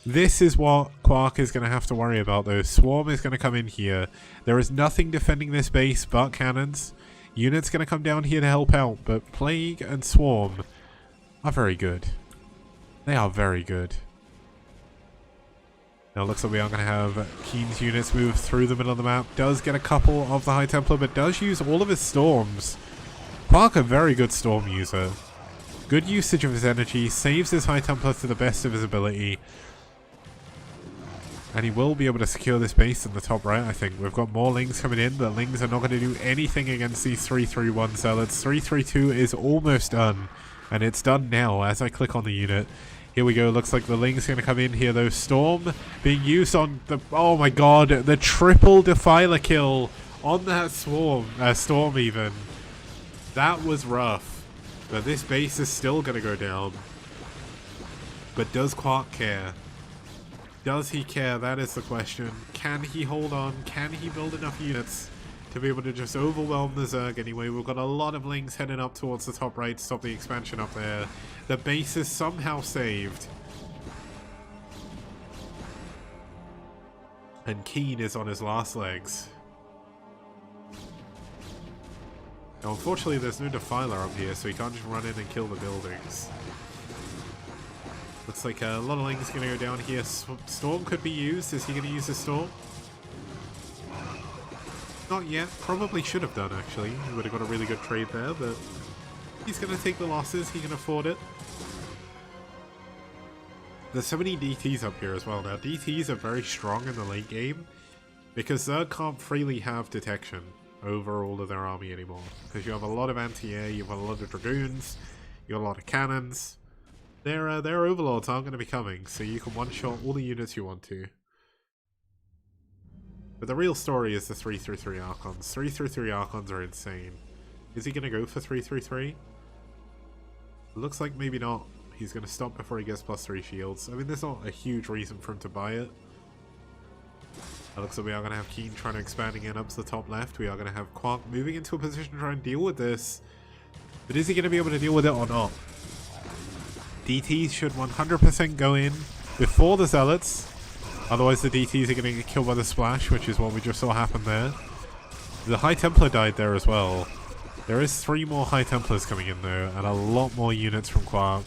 This is what Quark is going to have to worry about though. Swarm is going to come in here. There is nothing defending this base but cannons. Units going to come down here to help out, but Plague and Swarm are very good. They are very good. Now it looks like we are going to have Keen's units move through the middle of the map. Does get a couple of the High Templar, but does use all of his storms. Quark, a very good storm user. Good usage of his energy, saves his High Templar to the best of his ability. And he will be able to secure this base in the top right, I think. We've got more Lings coming in, but Lings are not going to do anything against these 3-3-1 Zealots. 3-3-2 is almost done, and it's done now as I click on the unit. Here we go, looks like the Ling's going to come in here though. Storm being used on the... Oh my god, the triple Defiler kill on that Storm even. That was rough. But this base is still going to go down. But does Quark care? Does he care? That is the question. Can he hold on? Can he build enough units to be able to just overwhelm the Zerg anyway? We've got a lot of Lings heading up towards the top right to stop the expansion up there. The base is somehow saved. And Keen is on his last legs. Now unfortunately there's no Defiler up here, so he can't just run in and kill the buildings. Looks like a lot of Lings going to go down here. Storm could be used. Is he going to use the Storm? Not yet. Probably should have done, actually. He would have got a really good trade there, but he's going to take the losses. He can afford it. There's so many DTs up here as well now. DTs are very strong in the late game because Zerg can't freely have detection over all of their army anymore. Because you have a lot of anti-air, you have a lot of Dragoons, you have a lot of cannons. Their overlords aren't going to be coming, so you can one-shot all the units you want to. But the real story is the 3-3-3 Archons. 3-3-3 Archons are insane. Is he going to go for 3-3-3? Looks like maybe not. He's going to stop before he gets +3 shields. I mean, there's not a huge reason for him to buy it. It looks like we are going to have Keen trying to expand again up to the top left. We are going to have Quark moving into a position to try and deal with this. But is he going to be able to deal with it or not? DTs should 100% go in before the Zealots. Otherwise the DTs are going to get killed by the splash, which is what we just saw happen there. The High Templar died there as well. There is 3 more High Templars coming in though, and a lot more units from Quark.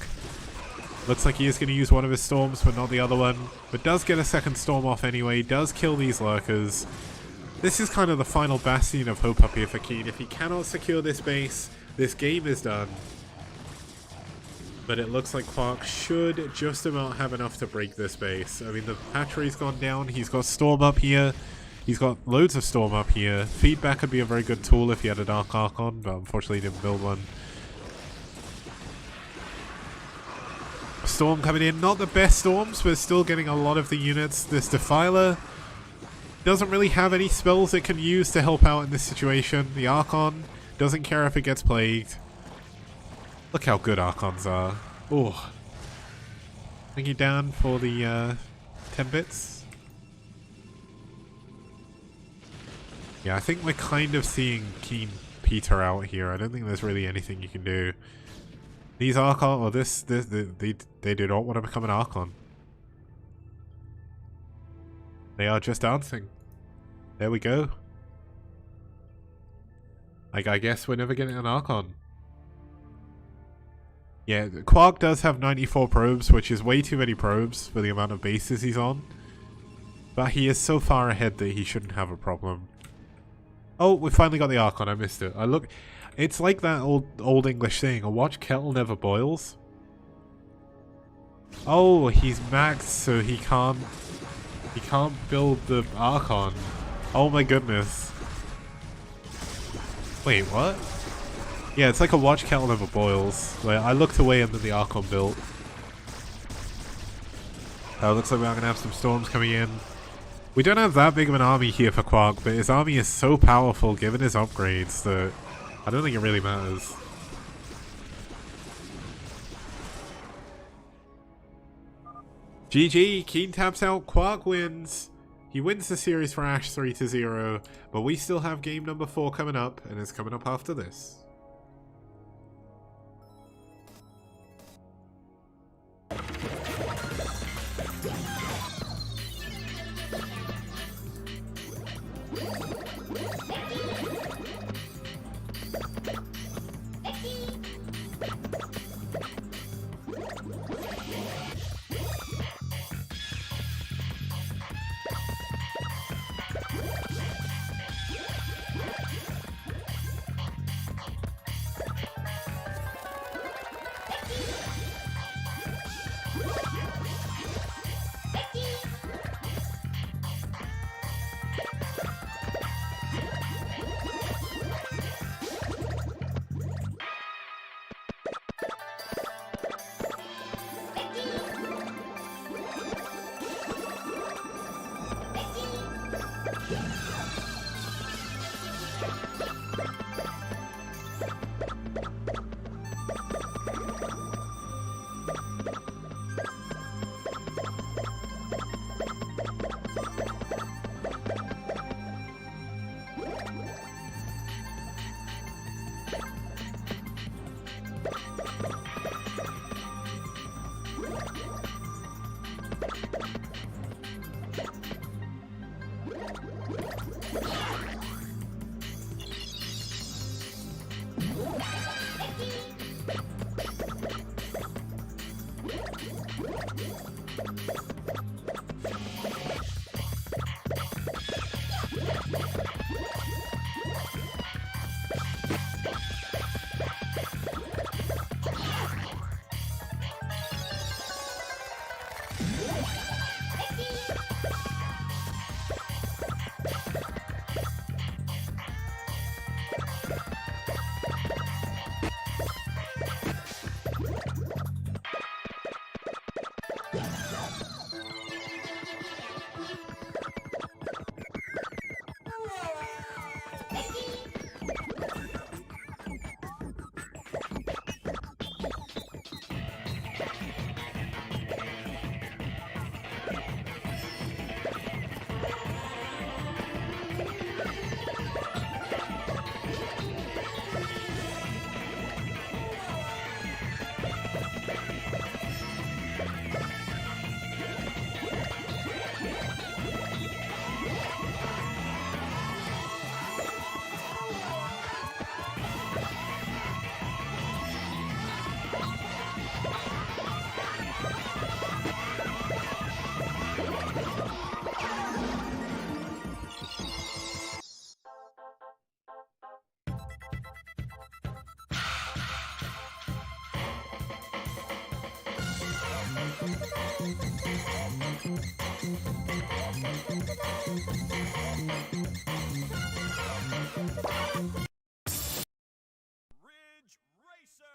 Looks like he is going to use one of his storms, but not the other one. But does get a second storm off anyway, does kill these Lurkers. This is kind of the final bastion of hope up here for Keen. If he cannot secure this base, this game is done. But it looks like Quark should just about have enough to break this base. I mean, the hatchery's gone down. He's got Storm up here. He's got loads of Storm up here. Feedback could be a very good tool if he had a Dark Archon, but unfortunately he didn't build one. Storm coming in. Not the best Storms, but still getting a lot of the units. This Defiler doesn't really have any spells it can use to help out in this situation. The Archon doesn't care if it gets plagued. Look how good Archons are. Oh. Thank you, Dan, for the 10 bits. Yeah, I think we're kind of seeing Keen peter out here. I don't think there's really anything you can do. These Archon, or they do not want to become an Archon. They are just dancing. There we go. Like, I guess we're never getting an Archon. Yeah, Quark does have 94 probes, which is way too many probes for the amount of bases he's on. But he is so far ahead that he shouldn't have a problem. Oh, we finally got the Archon. I missed it. It's like that old English saying, a watch kettle never boils. Oh, he's maxed, so he can't build the Archon. Oh my goodness. Wait, what? Yeah, it's like a watch kettle never boils. Like, I looked away and then the Archon built. Looks like we're gonna have some storms coming in. We don't have that big of an army here for Quark, but his army is so powerful given his upgrades that I don't think it really matters. GG, Keen taps out, Quark wins. He wins the series for Ash 3-0, but we still have game number 4 coming up, and it's coming up after this. Ridge Racer!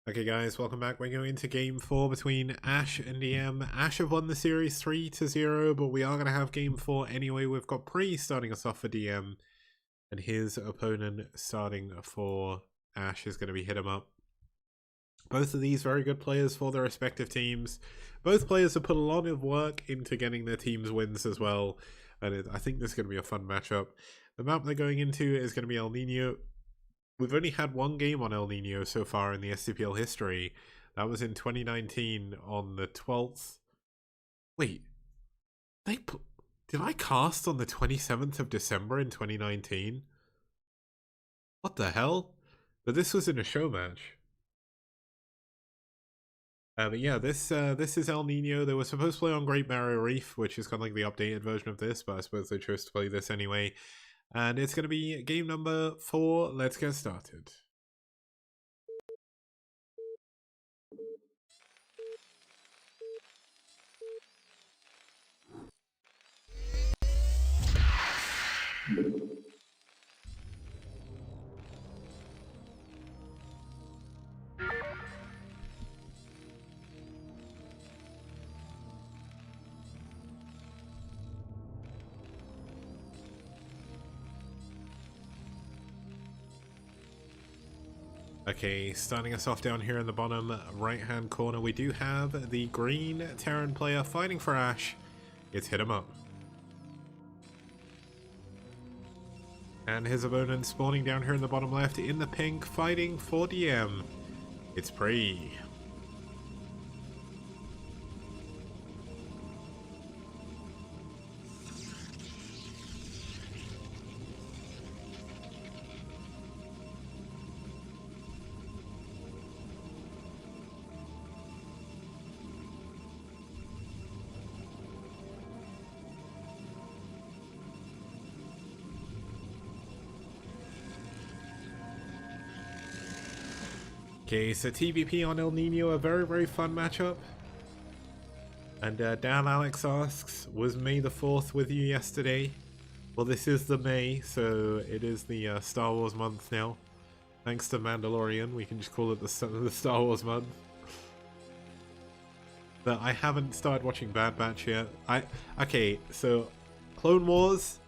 Okay guys, welcome back. We're going into game 4 between Ash and DM. Ash have won the series 3-0, but we are going to have game 4 anyway. We've got Pre starting us off for DM, and his opponent starting for Ash is going to be Hit 'em Up. Both of these very good players for their respective teams. Both players have put a lot of work into getting their teams wins as well, and I think this is going to be a fun matchup. The map they're going into is going to be El Nino. We've only had one game on El Nino so far in the STPL history. That was in 2019 on the 12th. Wait, did I cast on the 27th of December in 2019? What the hell? But this was in a show match. But yeah, this is El Nino. They were supposed to play on Great Barrier Reef, which is kind of like the updated version of this, but I suppose they chose to play this anyway. And it's going to be game number 4. Let's get started. Okay, starting us off down here in the bottom right-hand corner, we do have the green Terran player fighting for Ash. It's Hit 'em Up. And his opponent spawning down here in the bottom left in the pink, fighting for DM. It's Pre. Okay, so TVP on El Nino, a very, very fun matchup. And Dan Alex asks, was May the 4th with you yesterday? Well, this is the May, so it is the Star Wars month now. Thanks to Mandalorian, we can just call it the Star Wars month. But I haven't started watching Bad Batch yet. Okay, so Clone Wars,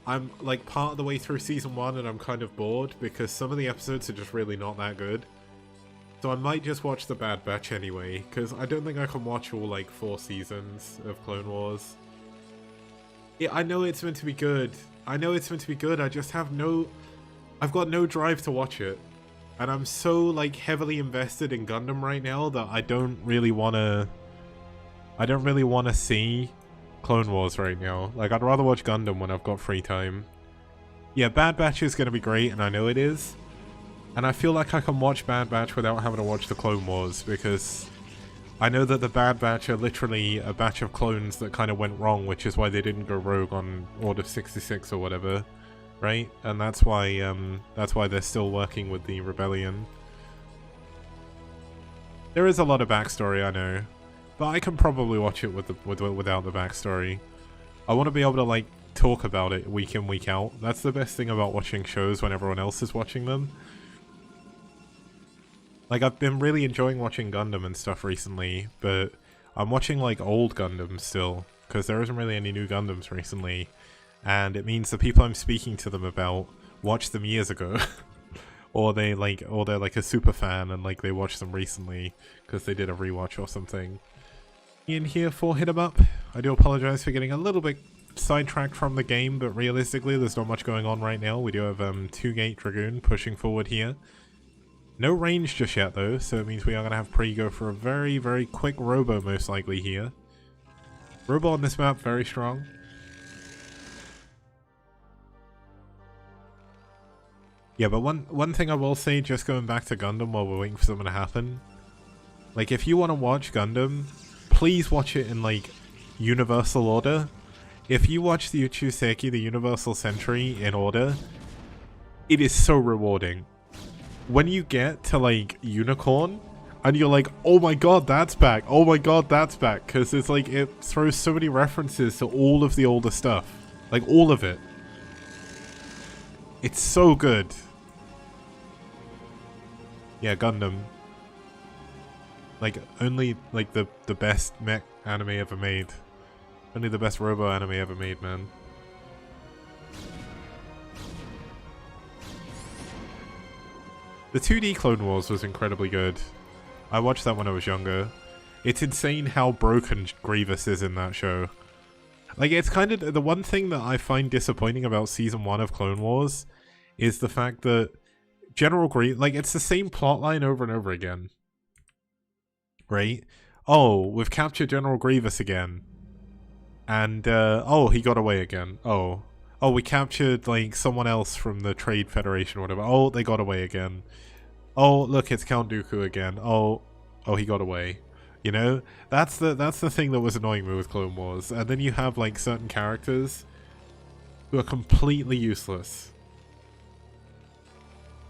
I'm like part of the way through season 1 and I'm kind of bored because some of the episodes are just really not that good. So I might just watch the Bad Batch anyway, because I don't think I can watch all like 4 seasons of Clone Wars. Yeah, I know it's meant to be good. I just have I've got no drive to watch it. And I'm so like heavily invested in Gundam right now that I don't really want to see Clone Wars right now. Like, I'd rather watch Gundam when I've got free time. Yeah, Bad Batch is going to be great, and I know it is. And I feel like I can watch Bad Batch without having to watch the Clone Wars, because I know that the Bad Batch are literally a batch of clones that kind of went wrong, which is why they didn't go rogue on Order 66 or whatever, right? And that's why they're still working with the Rebellion. There is a lot of backstory, I know, but I can probably watch it without the backstory. I want to be able to like talk about it week in, week out. That's the best thing about watching shows when everyone else is watching them. Like, I've been really enjoying watching Gundam and stuff recently, but I'm watching, like, old Gundams still, because there isn't really any new Gundams recently, and it means the people I'm speaking to them about watched them years ago, or they're, like, a super fan, and, like, they watched them recently, because they did a rewatch or something. In here for Hit 'em Up, I do apologize for getting a little bit sidetracked from the game, but realistically, there's not much going on right now. We do have 2 Gate Dragoon pushing forward here. No range just yet though, so it means we are going to have Pre go for a very, very quick Robo most likely here. Robo on this map, very strong. Yeah, but one thing I will say, just going back to Gundam while we're waiting for something to happen. Like, if you want to watch Gundam, please watch it in, like, universal order. If you watch the Uchuseki, the Universal Century, in order, it is so rewarding. When you get to, like, Unicorn, and you're like, oh my god, that's back, oh my god, that's back, because it's like, it throws so many references to all of the older stuff. Like, all of it. It's so good. Yeah, Gundam. Like, only, like, the best mech anime ever made. Only the best robo anime ever made, man. The 2D Clone Wars was incredibly good. I watched that when I was younger. It's insane how broken Grievous is in that show. Like, it's kind of... The one thing that I find disappointing about Season 1 of Clone Wars is the fact that General Grievous... Like, it's the same plotline over and over again. Right? Oh, we've captured General Grievous again. And, oh, he got away again. Oh, we captured, like, someone else from the Trade Federation or whatever. Oh, they got away again. Oh, look, it's Count Dooku again. Oh, he got away. You know? That's the thing that was annoying me with Clone Wars. And then you have, like, certain characters who are completely useless.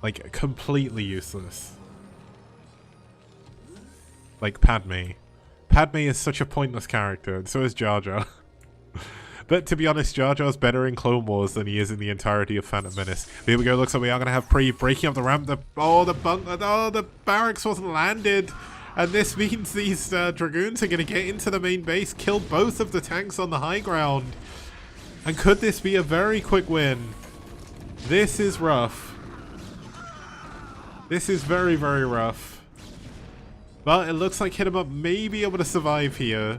Like, completely useless. Like Padme. Padme is such a pointless character, and so is Jar Jar. But to be honest, Jar Jar's better in Clone Wars than he is in the entirety of Phantom Menace. Here we go, looks like we are going to have Pre breaking up the ramp. The barracks wasn't landed. And this means these Dragoons are going to get into the main base, kill both of the tanks on the high ground. And could this be a very quick win? This is rough. This is very, very rough. But it looks like Hit 'em Up may be able to survive here.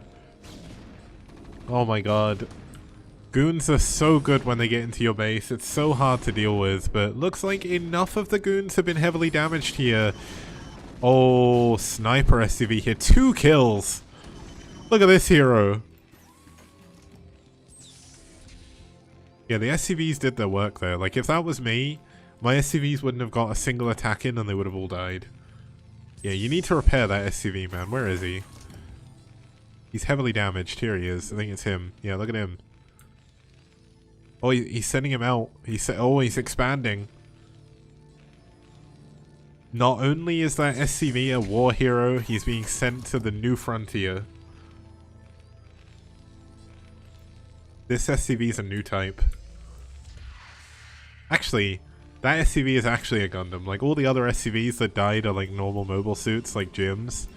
Oh my god. Goons are so good when they get into your base. It's so hard to deal with, but looks like enough of the goons have been heavily damaged here. Oh, Sniper SCV here. 2 kills. Look at this hero. Yeah, the SCVs did their work there. Like, if that was me, my SCVs wouldn't have got a single attack in and they would have all died. Yeah, you need to repair that SCV, man. Where is he? He's heavily damaged. Here he is. I think it's him. Yeah, look at him. Oh, he's sending him out. He's expanding. Not only is that SCV a war hero, he's being sent to the new frontier. This SCV is a new type. Actually, that SCV is actually a Gundam. Like, all the other SCVs that died are like normal mobile suits, like Jim's.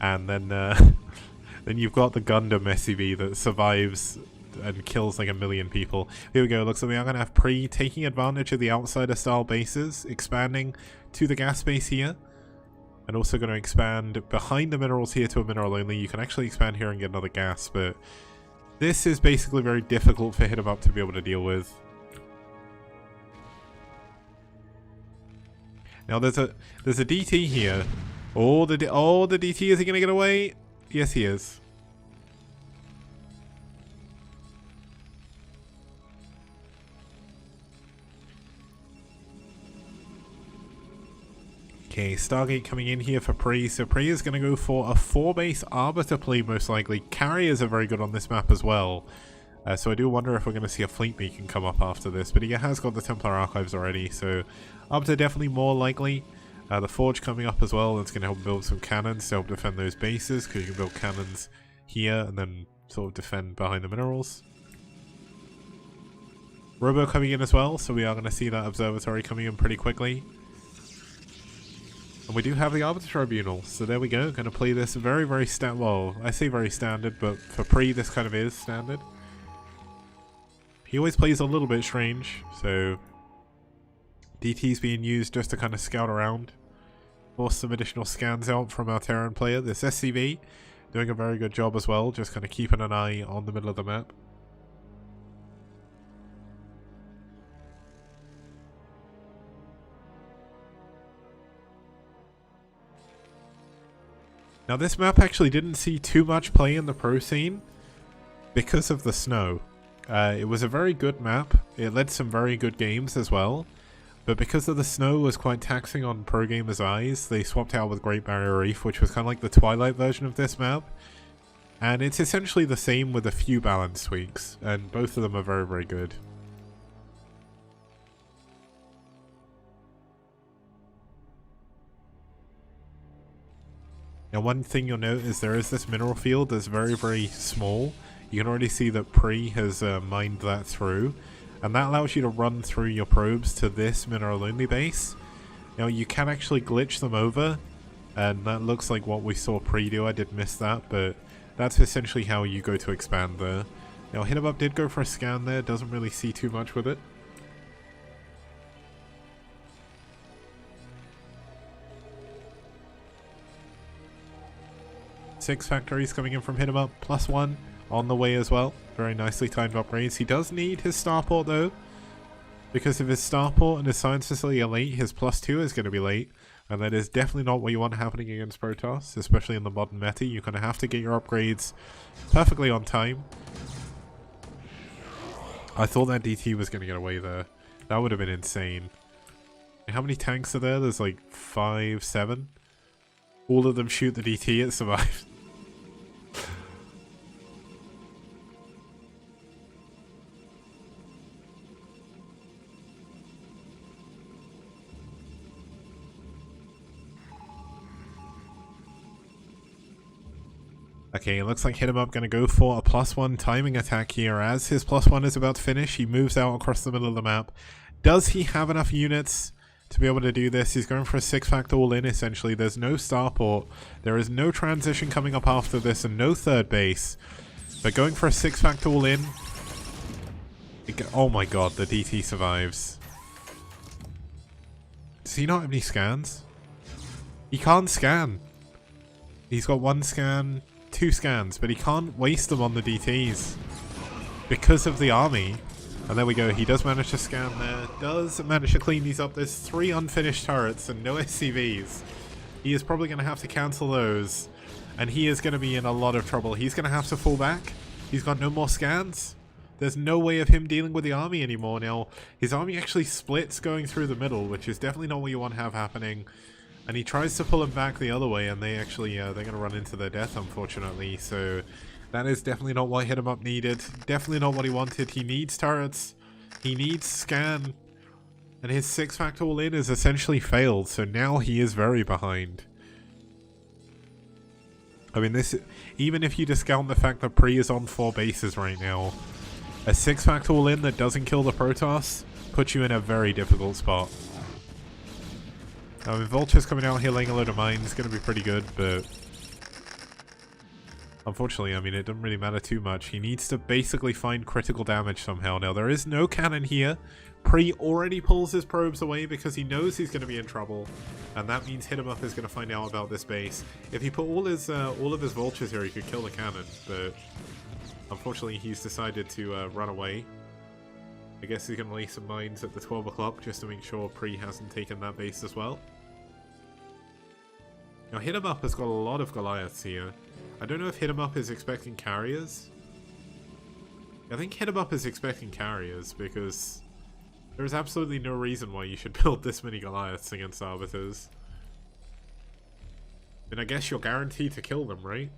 And then, then you've got the Gundam SCV that survives and kills like 1 million people. Here we go. Looks like we are going to have Pre taking advantage of the outsider style bases, expanding to the gas base here. And also going to expand behind the minerals here to a mineral only. You can actually expand here and get another gas, but this is basically very difficult for Hit 'em Up to be able to deal with. Now there's a DT here. Oh, the DT, is he going to get away? Yes, he is. Okay, Stargate coming in here for Pre. So Pre is going to go for a 4-base Arbiter play, most likely. Carriers are very good on this map as well. So I do wonder if we're going to see a Fleet Beacon come up after this. But he has got the Templar Archives already, so Arbiter definitely more likely. The Forge coming up as well. That's going to help build some cannons to help defend those bases, because you can build cannons here and then sort of defend behind the minerals. Robo coming in as well, so we are going to see that Observatory coming in pretty quickly. And we do have the Arbiter Tribunal, so there we go. Going to play this very, very well, I say very standard, but for Pre this kind of is standard. He always plays a little bit strange, so DT's being used just to kind of scout around. Force some additional scans out from our Terran player. This SCV doing a very good job as well, just kind of keeping an eye on the middle of the map. Now this map actually didn't see too much play in the pro scene because of the snow. It was a very good map. It led some very good games as well. But because of the snow was quite taxing on pro gamers' eyes, they swapped out with Great Barrier Reef, which was kind of like the Twilight version of this map. And it's essentially the same with a few balance tweaks, and both of them are very, very good. Now one thing you'll note is there is this mineral field that's very, very small. You can already see that Pre has mined that through. And that allows you to run through your probes to this mineral only base. Now you can actually glitch them over And that looks like what we saw pre-do. I did miss that, but that's essentially how you go to expand there. Now, Hit 'em Up did go for a scan there. Doesn't really see too much with it. Six factories coming in from Hit 'em Up. +1 on the way as well. Very nicely timed upgrades. He does need his starport though, because if his starport and his science facility are late, his +2 is going to be late. And that is definitely not what you want happening against Protoss, especially in the modern meta. You're going to have to get your upgrades perfectly on time. I thought that DT was going to get away there. That would have been insane. How many tanks are there? There's like 5, 7. All of them shoot the DT, it survived. Okay, it looks like Hit 'em Up going to go for a +1 timing attack here. As his +1 is about to finish, he moves out across the middle of the map. Does he have enough units to be able to do this? He's going for a 6-factor all-in, essentially. There's no starport. There is no transition coming up after this and no third base. But going for a 6-factor all-in... Oh my god, the DT survives. Does he not have any scans? He can't scan. He's got 1 scan... 2 scans, but he can't waste them on the DTs because of the army. And there we go, he does manage to scan there, does manage to clean these up. There's 3 unfinished turrets and no SCVs. He is probably going to have to cancel those, and he is going to be in a lot of trouble. He's going to have to fall back. He's got no more scans. There's no way of him dealing with the army anymore now. His army actually splits going through the middle, which is definitely not what you want to have happening. And he tries to pull him back the other way, and they actually, they're going to run into their death, unfortunately. So that is definitely not what Hit 'em Up needed. Definitely not what he wanted. He needs turrets. He needs scan. And his 6-factor all-in is essentially failed, so now he is very behind. I mean, this, even if you discount the fact that Pre is on 4 bases right now, a 6-factor all-in that doesn't kill the Protoss puts you in a very difficult spot. With Vultures coming out here laying a load of mines, it's going to be pretty good, but unfortunately, I mean, it doesn't really matter too much. He needs to basically find critical damage somehow. Now, there is no cannon here. Pre already pulls his probes away because he knows he's going to be in trouble, and that means Hit 'em Up is going to find out about this base. If he put all of his Vultures here, he could kill the cannon, but unfortunately, he's decided to run away. I guess he's going to lay some mines at the 12 o'clock just to make sure Pre hasn't taken that base as well. Now, Hit 'em Up has got a lot of Goliaths here. I don't know if Hit 'em Up is expecting carriers. I think Hit 'em Up is expecting carriers because there's absolutely no reason why you should build this many Goliaths against Arbiters. I mean, I guess you're guaranteed to kill them, right?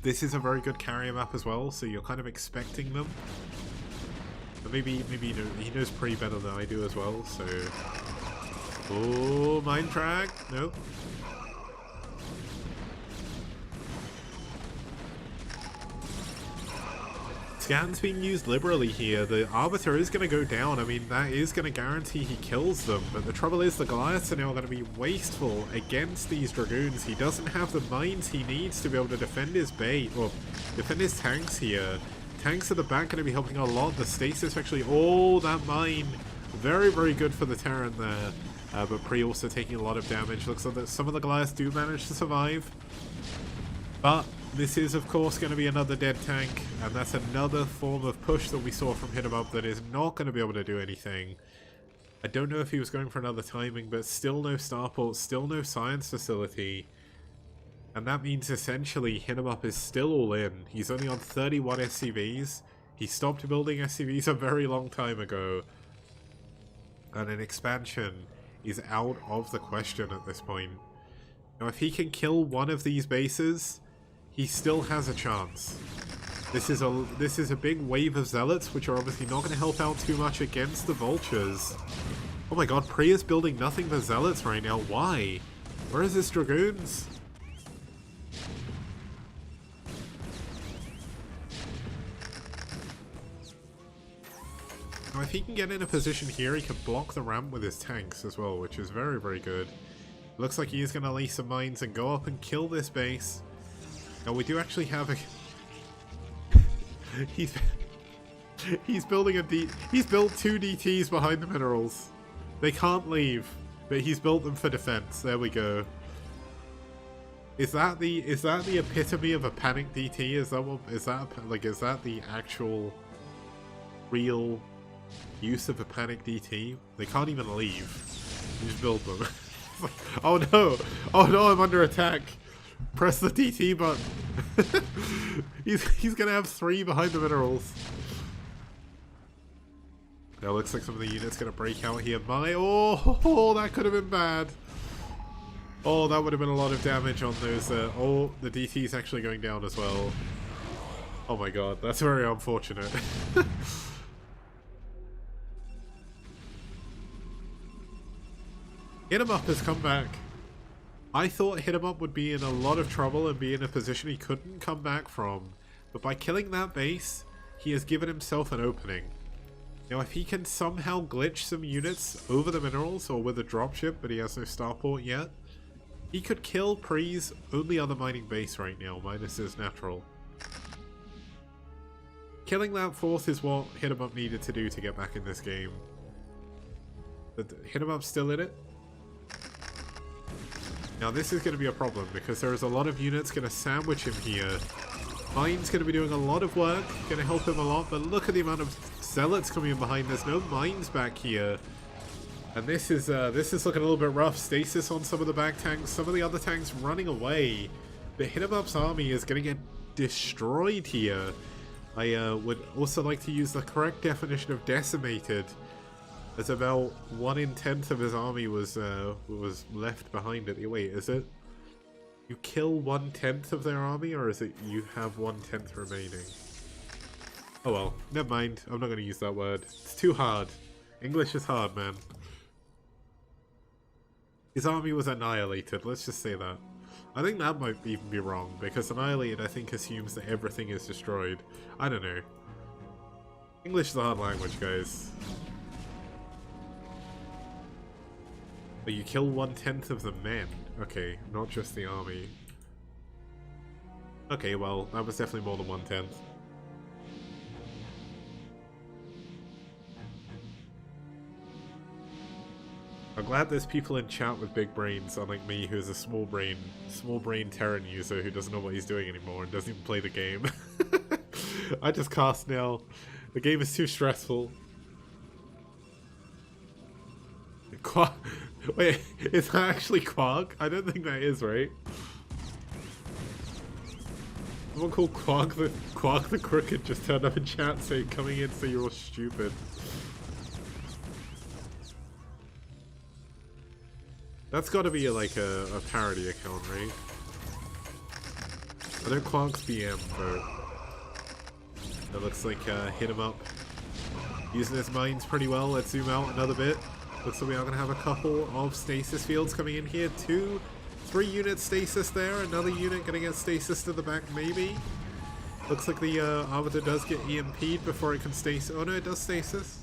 This is a very good carrier map as well, so you're kind of expecting them. But maybe you know, he knows Pre better than I do as well, so... Oh, mine track! Nope. Scan's being used liberally here. The Arbiter is going to go down. I mean, that is going to guarantee he kills them. But the trouble is the Goliaths are now going to be wasteful against these Dragoons. He doesn't have the mines he needs to be able to defend his base, or defend his tanks here. Tanks at the back going to be helping a lot. The stasis actually... Oh, that mine. Very, very good for the Terran there. But Pre also taking a lot of damage. Looks like that some of the Goliaths do manage to survive. But this is, of course, going to be another dead tank. And that's another form of push that we saw from Hit 'em Up that is not going to be able to do anything. I don't know if he was going for another timing, but still no starport, still no science facility. And that means essentially Hit 'em Up is still all in. He's only on 31 SCVs. He stopped building SCVs a very long time ago. And an expansion is out of the question at this point. Now, if he can kill one of these bases, he still has a chance. This is a big wave of Zealots, which are obviously not going to help out too much against the Vultures. Oh my god, Pre is building nothing but Zealots right now. Why? Where is his Dragoons? Now, if he can get in a position here, he can block the ramp with his tanks as well, which is very, very good. Looks like he's going to lay some mines and go up and kill this base. Now we do actually have a... he's building he's built 2 DTs behind the minerals. They can't leave, but he's built them for defense. There we go. Is that the epitome of a panic DT? Is that the actual real use of a panic DT? They can't even leave. You just build them. Oh no! Oh no! I'm under attack. Press the DT button. he's gonna have 3 behind the minerals. Now looks like some of the units gonna break out here. Oh, that could have been bad. Oh, that would have been a lot of damage on those. Oh, the DT's actually going down as well. Oh my god, that's very unfortunate. Hit 'em up has come back. I thought Hit 'em up would be in a lot of trouble and be in a position he couldn't come back from. But by killing that base, he has given himself an opening. Now if he can somehow glitch some units over the minerals or with a dropship, but he has no starport yet, he could kill Pre's only other mining base right now, minus his natural. Killing that fourth is what Hit 'em up needed to do to get back in this game. But Hit 'em up still in it. Now this is going to be a problem because there is a lot of units going to sandwich him here. Mine's going to be doing a lot of work, going to help him a lot, but look at the amount of zealots coming in behind. There's no mines back here. And this is looking a little bit rough. Stasis on some of the back tanks, some of the other tanks running away. The Hit 'em up's army is going to get destroyed here. I would also like to use the correct definition of decimated, as about 1 in 10th of his army was left behind it. Wait, is it you kill 1/10 of their army, or is it you have 1/10 remaining? Oh well, never mind. I'm not going to use that word. It's too hard. English is hard, man. His army was annihilated. Let's just say that. I think that might even be wrong, because annihilated I think assumes that everything is destroyed. I don't know. English is a hard language, guys. But you kill 1/10 of the men. Okay, not just the army. Okay, well, that was definitely more than 1/10. I'm glad there's people in chat with big brains, unlike me, who's a small brain Terran user who doesn't know what he's doing anymore and doesn't even play the game. I just cast now. The game is too stressful. Wait, is that actually Quag? I don't think that is, right? Someone called Quag the Crooked just turned up in chat saying, coming in so you're all stupid. That's gotta be like a parody account, right? I know Quag's BM, but it looks like Hit 'em up. Using his mines pretty well. Let's zoom out another bit. Looks like we are going to have a couple of stasis fields coming in here. 3 unit stasis there. Another unit going to get stasis to the back, maybe. Looks like the Arbiter does get EMP'd before it can stasis. Oh no, it does stasis.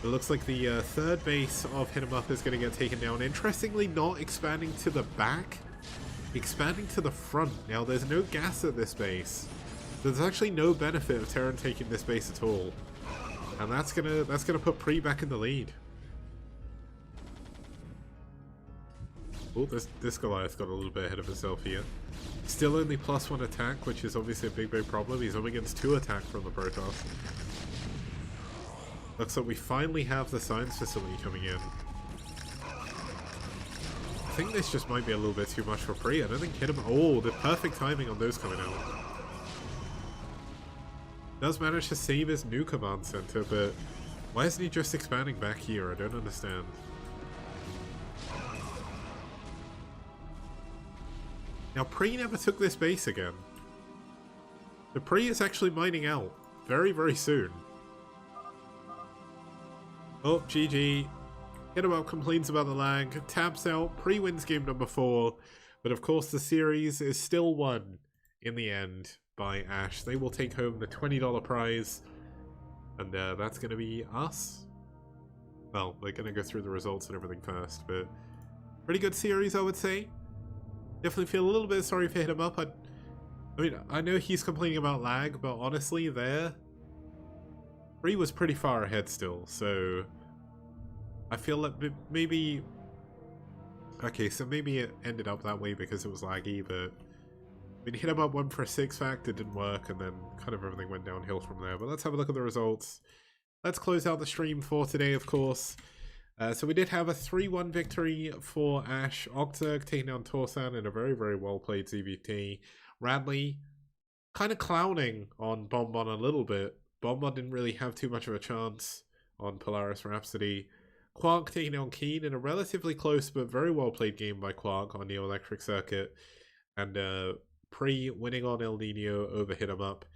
It looks like the 3rd base of Hit 'em up is going to get taken down. Interestingly, not expanding to the back, expanding to the front. Now, there's no gas at this base. There's actually no benefit of Terran taking this base at all. And that's gonna put Pre back in the lead. Oh, this Goliath got a little bit ahead of himself here. Still only +1 attack, which is obviously a big problem. He's up against 2 attack from the Protoss. Looks like we finally have the science facility coming in. I think this just might be a little bit too much for Pre. I don't think Hit 'em. Oh, the perfect timing on those coming out. Does manage to save his new command center, but why isn't he just expanding back here? I don't understand. Now, Pre never took this base again. The Pre is actually mining out very, very soon. Oh, GG. Hit 'em up complains about the lag, taps out, Pre wins game number 4, but of course the series is still won in the end by Ash. They will take home the $20 prize, and that's going to be us. Well, we're going to go through the results and everything first, but Pretty good series, I would say. Definitely feel a little bit sorry for Hit 'em Up. I mean, I know he's complaining about lag, but honestly, there, 3 was pretty far ahead still, so I feel like maybe... Okay, so maybe it ended up that way because it was laggy, but I mean, Hit 'em Up went for a 6 fact, it didn't work, and then kind of everything went downhill from there. But let's have a look at the results. Let's close out the stream for today, of course. So we did have a 3-1 victory for Ash. Octurg taking down Torsan in a very, very well-played ZVT. Radley kind of clowning on Bonbon a little bit. Bonbon didn't really have too much of a chance on Polaris Rhapsody. Quark taking down Keen in a relatively close but very well-played game by Quark on the Electric Circuit. And Pre winning on El Nino over Hit 'em Up.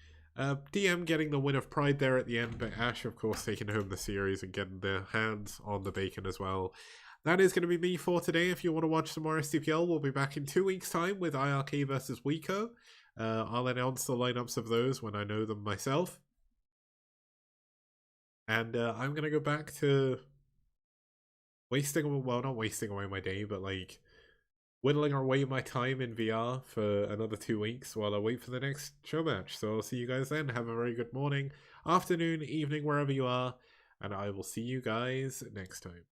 DM getting the win of Pride there at the end, but Ash, of course, taking home the series and getting their hands on the bacon as well. That is going to be me for today. If you want to watch some more STPL, we'll be back in 2 weeks' time with IRK versus Wiko. I'll announce the lineups of those when I know them myself. And I'm going to go back to well, not wasting away my day, but like whittling away my time in VR for another 2 weeks while I wait for the next show match. So I'll see you guys then. Have a very good morning, afternoon, evening, wherever you are, and I will see you guys next time.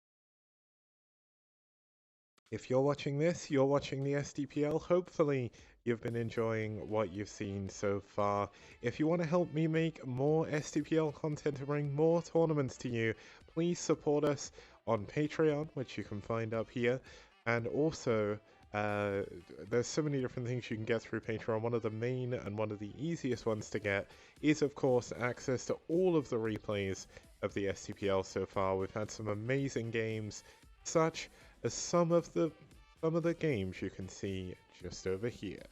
If you're watching this, you're watching the STPL. Hopefully you've been enjoying what you've seen so far. If you want to help me make more STPL content to bring more tournaments to you, please support us on Patreon, which you can find up here, and also there's so many different things you can get through Patreon. One of the main and one of the easiest ones to get is, of course, access to all of the replays of the STPL so far. We've had some amazing games, such as some of the games you can see just over here.